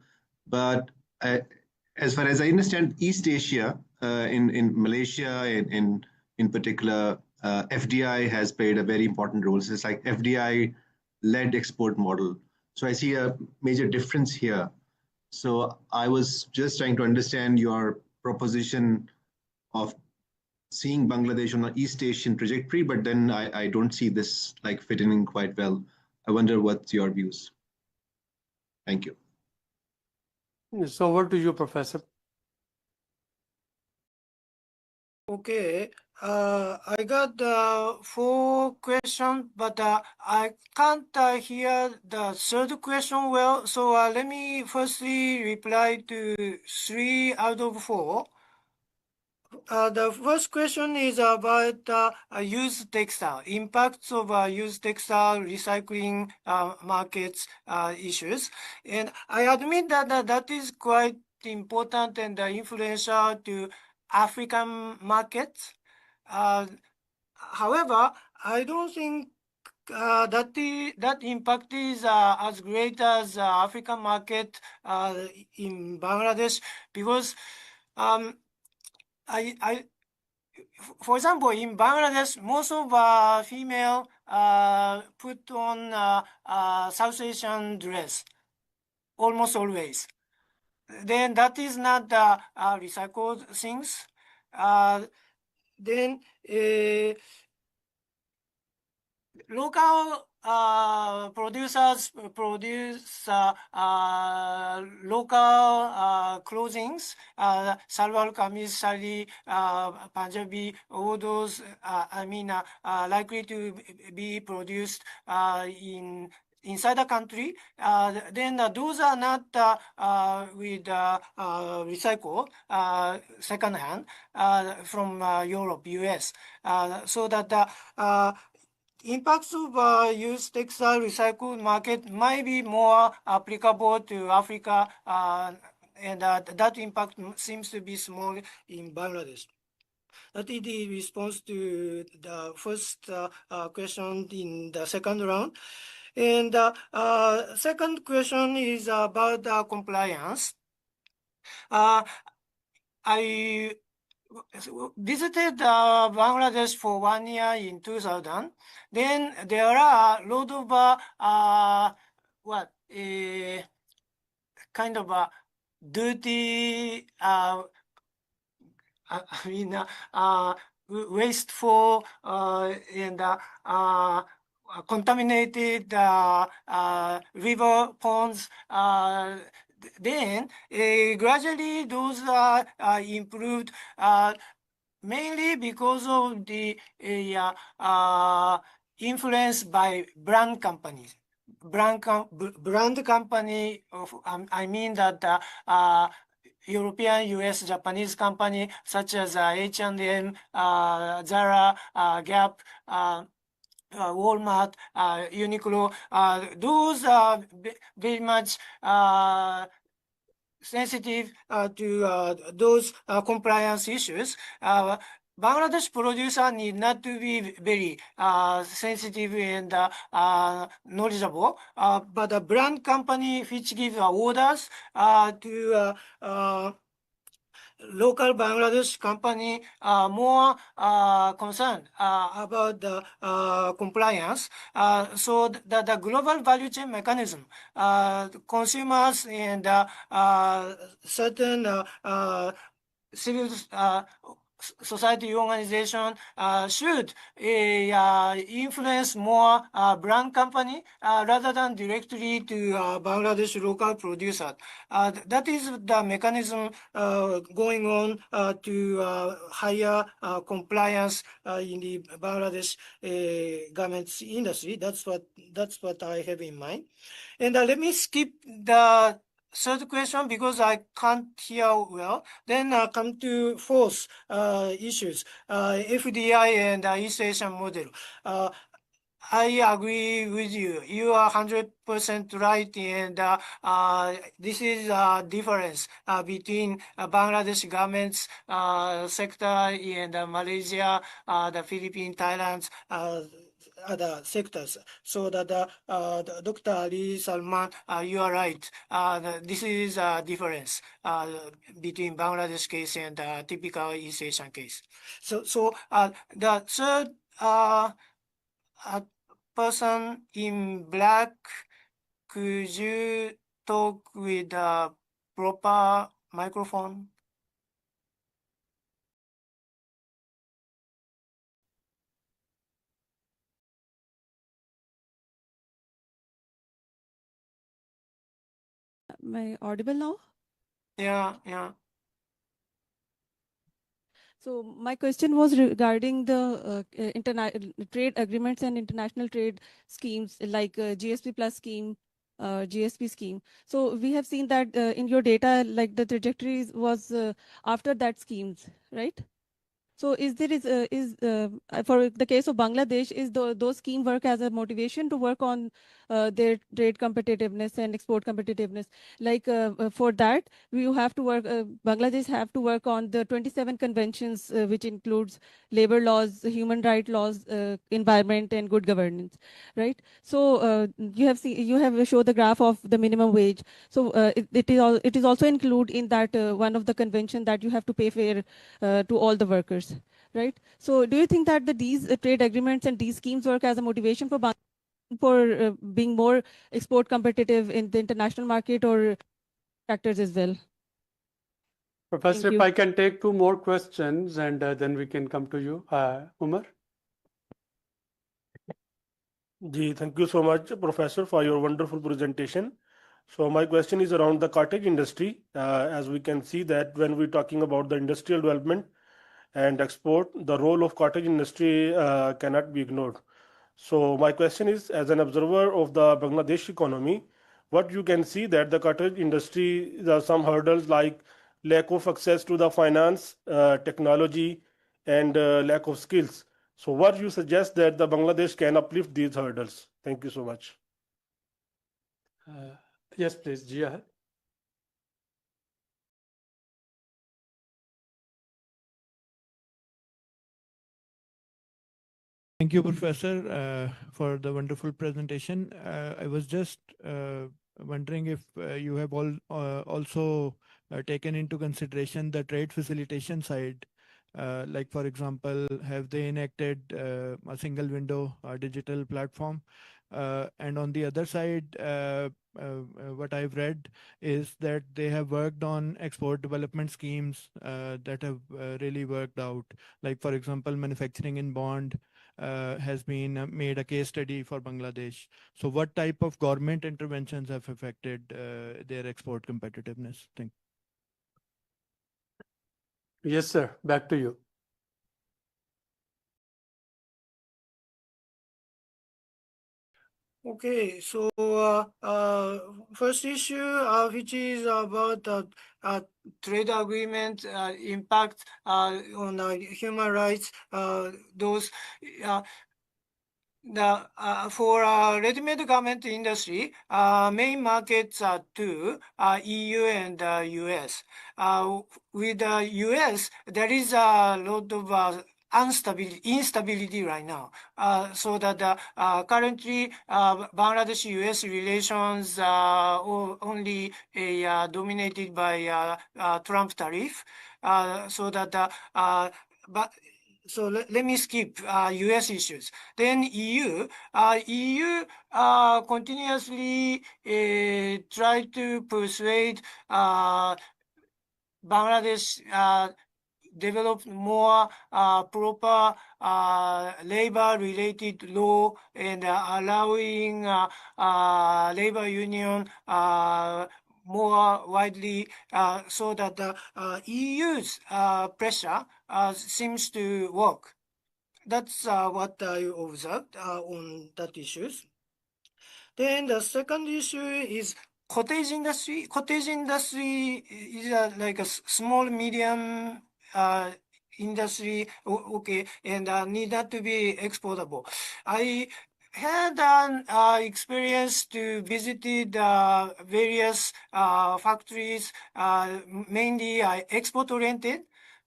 But as far as I understand, East Asia, in Malaysia, in particular, FDI has played a very important role. So it's like FDI-led export model. So I see a major difference here. So I was just trying to understand your proposition of seeing Bangladesh on an East Asian trajectory, but then I don't see this like fitting in quite well. I wonder what's your views. Thank you. So over to you, Professor. Okay, I got 4 questions, but I can't hear the third question well. So let me firstly reply to 3 out of 4. The first question is about used textile, impacts of used textile recycling markets issues. And I admit that that is quite important and influential to African markets. However, I don't think that impact is as great as African market in Bangladesh, because for example, in Bangladesh, most of female put on South Asian dress almost always. Then that is not recycled things. Then local producers produce local clothings, salwar kameez, sari, Punjabi, all those likely to be produced inside the country. Then those are not with recycle second hand from Europe, US, so that impacts of used textile recycled market might be more applicable to Africa, and that impact seems to be small in Bangladesh. That is the response to the first question in the second round. And second question is about compliance. I visited Bangladesh for 1 year in 2000. Then there are a lot of kind of dirty, wasteful and contaminated river ponds. Then gradually those are improved, mainly because of the influence by brand companies. Brand company of, I mean that European, US, Japanese company such as H&M, Zara, Gap, Walmart, Uniqlo, those are very much sensitive to those compliance issues. Bangladesh producer need not to be very sensitive and knowledgeable, but a brand company which gives orders to local Bangladesh company are more concerned about the compliance. So the global value chain mechanism, consumers and certain civil society organization should influence more brand company rather than directly to Bangladesh local producer. That is the mechanism going on to higher compliance in the Bangladesh garments industry. That's what I have in mind. And let me skip the third question because I can't hear well. Then come to fourth issues, FDI and East Asian model. I agree with you. You are 100% right, and this is a difference between Bangladesh garments sector and Malaysia, the Philippines, Thailand, other sectors. So that Dr. Ali Salman, you are right. This is a difference between Bangladesh case and typical East Asian case. So the third person in black, could you talk with a proper microphone? Am I audible now? Yeah. So my question was regarding the trade agreements and international trade schemes like GSP plus scheme, GSP scheme. So we have seen that in your data, like the trajectory was after that schemes, right? So for the case of Bangladesh, is those scheme work as a motivation to work on their trade competitiveness and export competitiveness? Like for that, you have to work. Bangladesh have to work on the 27 conventions, which includes labor laws, human right laws, environment, and good governance, right? So you have showed the graph of the minimum wage. So it is also include in that one of the convention that you have to pay fair to all the workers, right? So do you think that these trade agreements and these schemes work as a motivation for being more export competitive in the international market or factors as well? Professor, if I can take 2 more questions and then we can come to you. Umar? Thank you so much, Professor, for your wonderful presentation. So my question is around the cottage industry. As we can see that when we're talking about the industrial development and export, the role of cottage industry cannot be ignored. So my question is, as an observer of the Bangladesh economy, what you can see that the cottage industry, there are some hurdles like lack of access to the finance, technology, and lack of skills. So what you suggest that the Bangladesh can uplift these hurdles? Thank you so much. Yes, please, Jia. Thank you, Professor, for the wonderful presentation. I was just wondering if you have also taken into consideration the trade facilitation side. Like, for example, have they enacted a single window digital platform? And on the other side, what I've read is that they have worked on export development schemes that have really worked out. Like, for example, manufacturing in bond has been made a case study for Bangladesh. So what type of government interventions have affected their export competitiveness? Thank you. Yes, sir. Back to you. Okay, so first issue, which is about trade agreement impact on human rights, those for ready-made garment industry, main markets are two, EU and US. With the US, there is a lot of instability right now. So that currently Bangladesh-US relations are only dominated by Trump tariff. So that so let me skip US issues. Then EU continuously try to persuade Bangladesh develop more proper labor-related law and allowing labor union more widely, so that the EU's pressure seems to work. That's what I observed on that issues. Then the second issue is cottage industry. Cottage industry is like a small, medium industry, okay, and need not to be exportable. I had an experience to visited various factories, mainly export-oriented.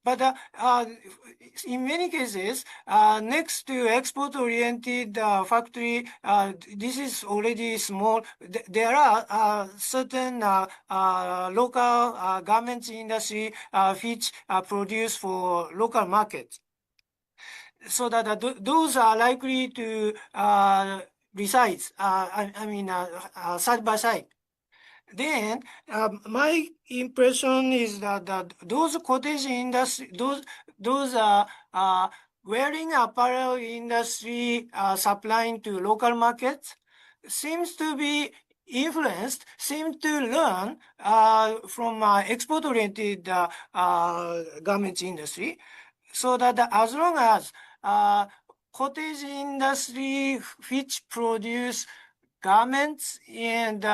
But in many cases, next to export-oriented factory, this is already small. There are certain local garments industry which produce for local markets. So that those are likely to reside, side by side. Then my impression is that those cottage industry, those wearing apparel industry supplying to local markets seems to be influenced seem to learn from export-oriented garments industry, so that as long as cottage industry which produce garments and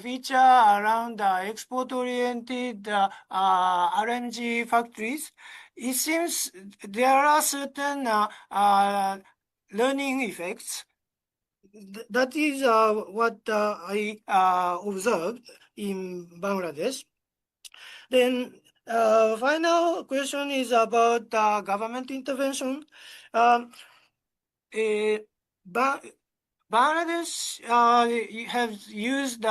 feature around export-oriented RMG factories, it seems there are certain learning effects. That is what I observed in Bangladesh. Then final question is about government intervention. Bangladesh has used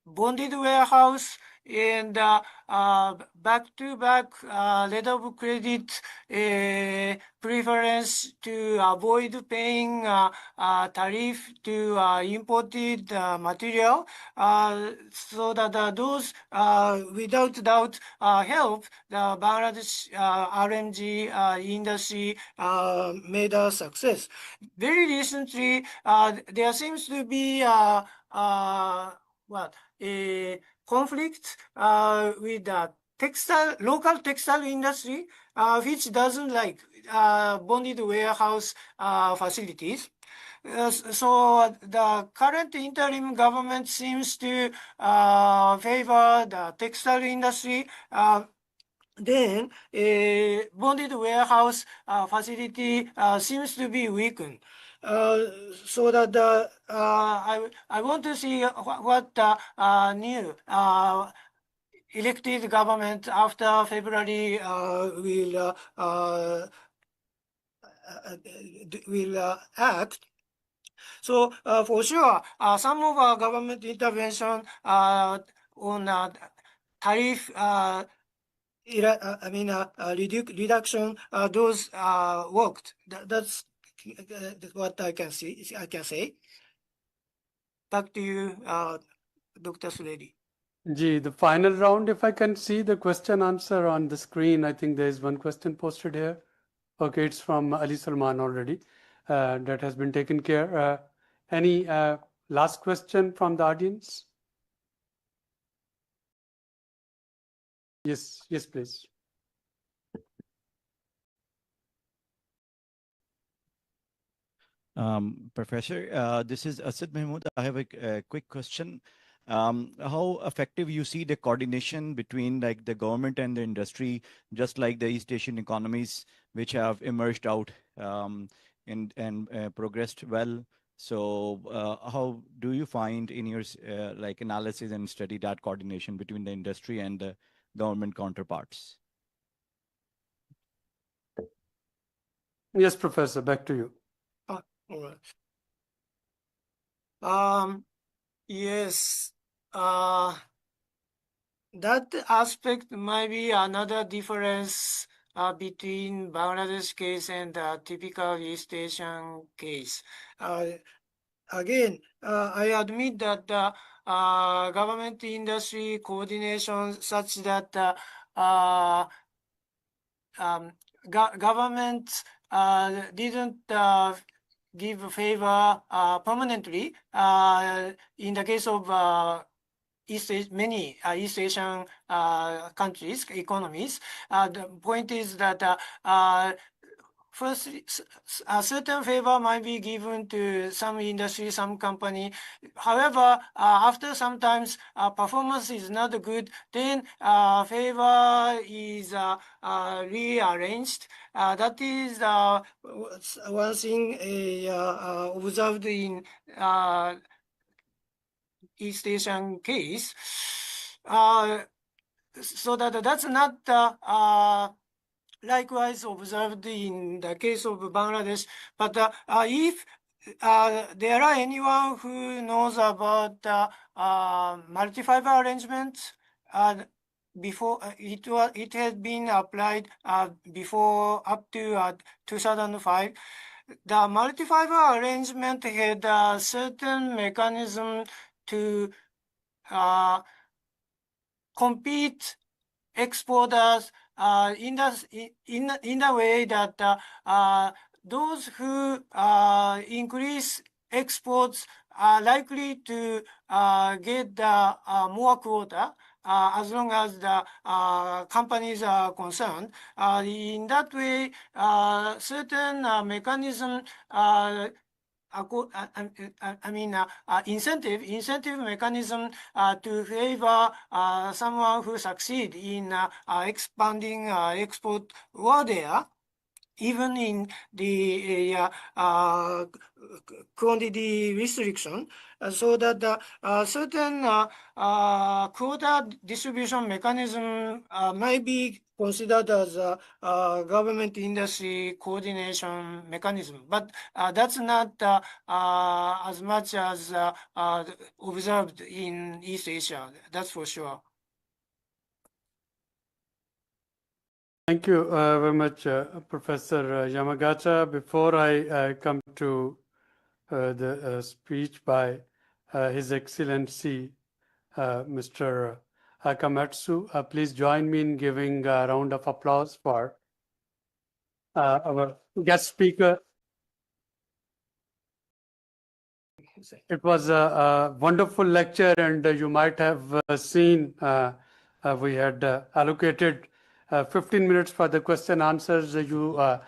bonded warehouse and back-to-back letter of credit preference to avoid paying tariff to imported material, so that those without doubt help the Bangladesh RMG industry made a success. Very recently, there seems to be a conflict with the local textile industry, which doesn't like bonded warehouse facilities. So the current interim government seems to favor the textile industry. Then bonded warehouse facility seems to be weakened. So that I want to see what new elected government after February will act. So for sure, some of our government intervention on tariff reduction, those worked. That's what I can see. I can say. Back to you, Dr. Suledi. Gee, the final round, if I can see the question answer on the screen, I think there is one question posted here. Okay, it's from Ali Salman already. That has been taken care. Any last question from the audience? Yes, please. Professor, this is Asad Mahmood. I have a quick question. How effective you see the coordination between like the government and the industry, just like the East Asian economies, which have emerged out and progressed well. So how do you find in your like analysis and study that coordination between the industry and the government counterparts? Yes, Professor, back to you. All right. Yes. That aspect might be another difference between Bangladesh case and the typical East Asian case. Again, I admit that the government industry coordination such that government didn't give favor permanently in the case of many East Asian countries, economies. The point is that first, a certain favor might be given to some industry, some company. However, after sometimes performance is not good, then favor is rearranged. That is one thing observed in East Asian case. So that's not likewise observed in the case of Bangladesh. But if there are anyone who knows about multi-fiber arrangements, before it has been applied before up to 2005. The multi-fiber arrangement had a certain mechanism to compete exporters in the way that those who increase exports likely to get more quota as long as the companies are concerned. In that way, certain mechanism incentive mechanism to favor someone who succeed in expanding export were there, even in the quantity restriction, so that certain quota distribution mechanism might be considered as a government industry coordination mechanism. But that's not as much as observed in East Asia, that's for sure. Thank you very much, Professor Yamagata. Before I come to the speech by His Excellency Mr. Akamatsu, please join me in giving a round of applause for our guest speaker. It was a wonderful lecture, and you might have seen we had allocated 15 minutes for the question answers. You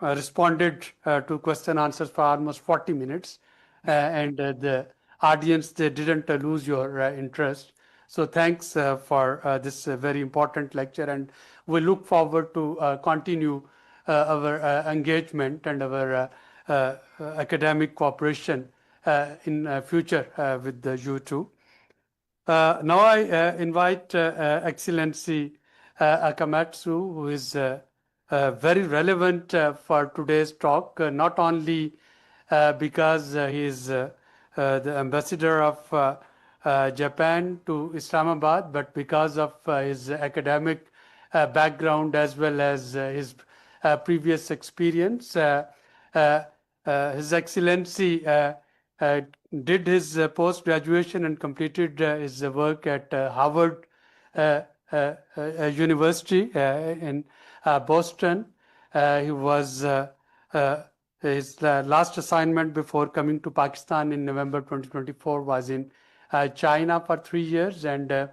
responded to question answers for almost 40 minutes, and the audience, they didn't lose your interest. So thanks for this very important lecture, and we look forward to continue our engagement and our academic cooperation in future with you too. Now I invite Excellency Akamatsu, who is very relevant for today's talk, not only because he is the ambassador of Japan to Islamabad, but because of his academic background as well as his previous experience. His Excellency did his post-graduation and completed his work at Harvard University in Boston. He was his last assignment before coming to Pakistan in November 2024 was in China for 3 years, and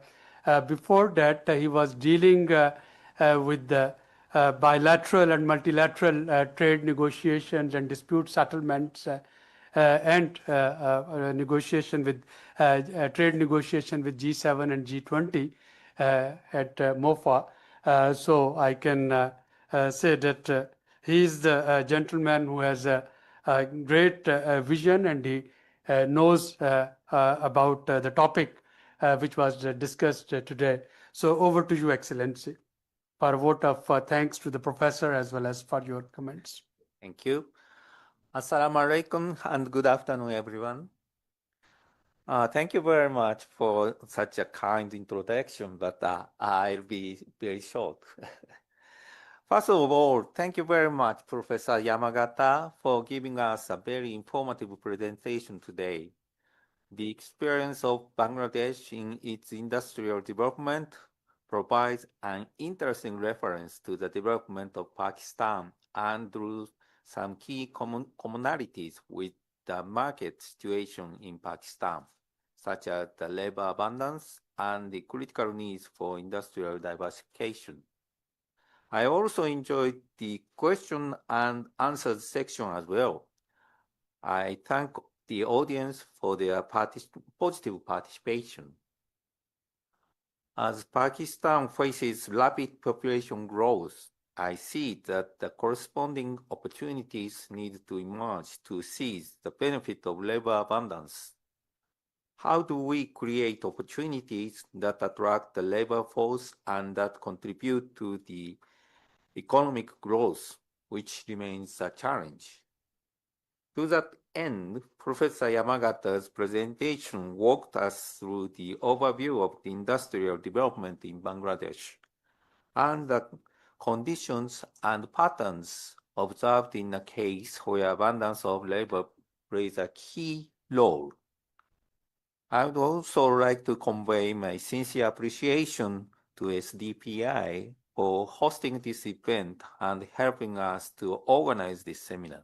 before that he was dealing with the bilateral and multilateral trade negotiations and dispute settlements and negotiation with trade negotiation with G7 and G20 at MOFA. So I can say that he is the gentleman who has a great vision, and he knows about the topic which was discussed today. So over to you, Excellency, for a vote of thanks to the professor as well as for your comments. Thank you. Assalamu alaikum and good afternoon, everyone. Thank you very much for such a kind introduction, but I'll be very short. First of all, thank you very much, Professor Yamagata, for giving us a very informative presentation today. The experience of Bangladesh in its industrial development provides an interesting reference to the development of Pakistan and drew some key commonalities with the market situation in Pakistan, such as the labor abundance and the critical needs for industrial diversification. I also enjoyed the question and answers section as well. I thank the audience for their positive participation. As Pakistan faces rapid population growth, I see that the corresponding opportunities need to emerge to seize the benefit of labor abundance. How do we create opportunities that attract the labor force and that contribute to the economic growth, which remains a challenge? To that end, Professor Yamagata's presentation walked us through the overview of the industrial development in Bangladesh and the conditions and patterns observed in a case where abundance of labor plays a key role. I would also like to convey my sincere appreciation to SDPI for hosting this event and helping us to organize this seminar.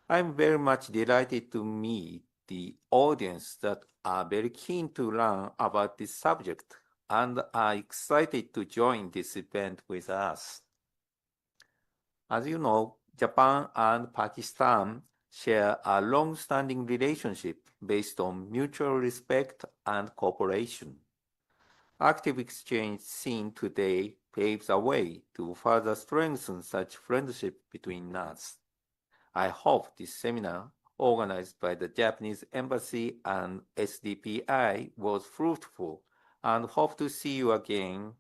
I'm very much delighted to meet the audience that are very keen to learn about this subject and are excited to join this event with us. As you know, Japan and Pakistan share a long-standing relationship based on mutual respect and cooperation. Active exchange seen today paves a way to further strengthen such friendship between us. I hope this seminar, organized by the Japanese Embassy and SDPI, was fruitful and hope to see you again.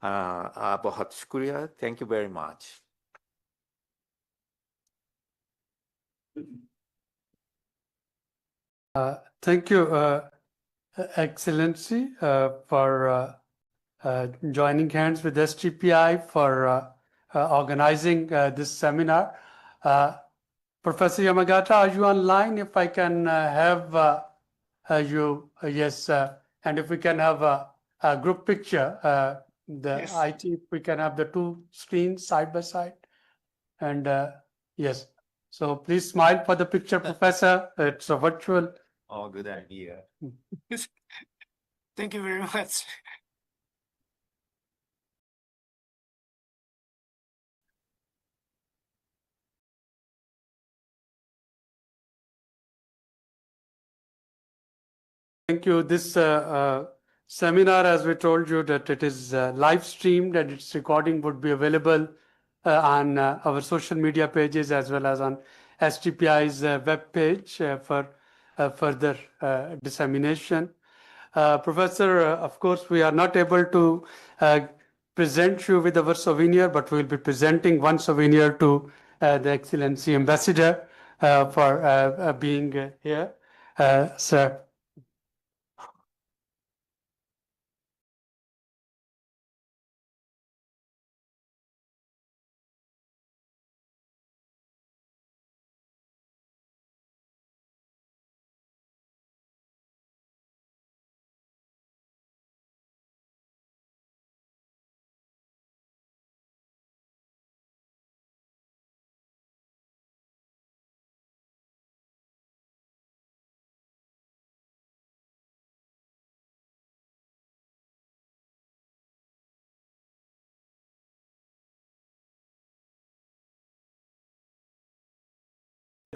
बहुत शुक्रिया. Thank you very much. Thank you, Excellency, for joining hands with STPI for organizing this seminar. Professor Yamagata, are you online? If I can have you, yes, and if we can have a group picture, Yes. if we can have the two screens side by side. And yes, so please smile for the picture, Professor. It's a virtual. Oh, good idea. Thank you very much. Thank you. This seminar, as we told you, that it is live streamed and its recording would be available on our social media pages as well as on STPI's web page for further dissemination. Professor, of course, we are not able to present you with our souvenir, but we'll be presenting one souvenir to the Excellency Ambassador for being here. Sir.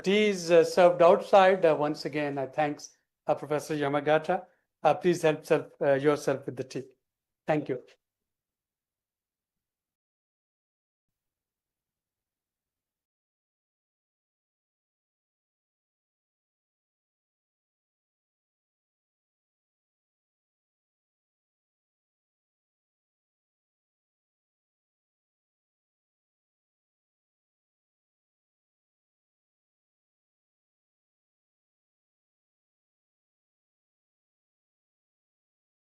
Tea is served outside. Once again, I thanks Professor Yamagata. Please help yourself with the tea. Thank you.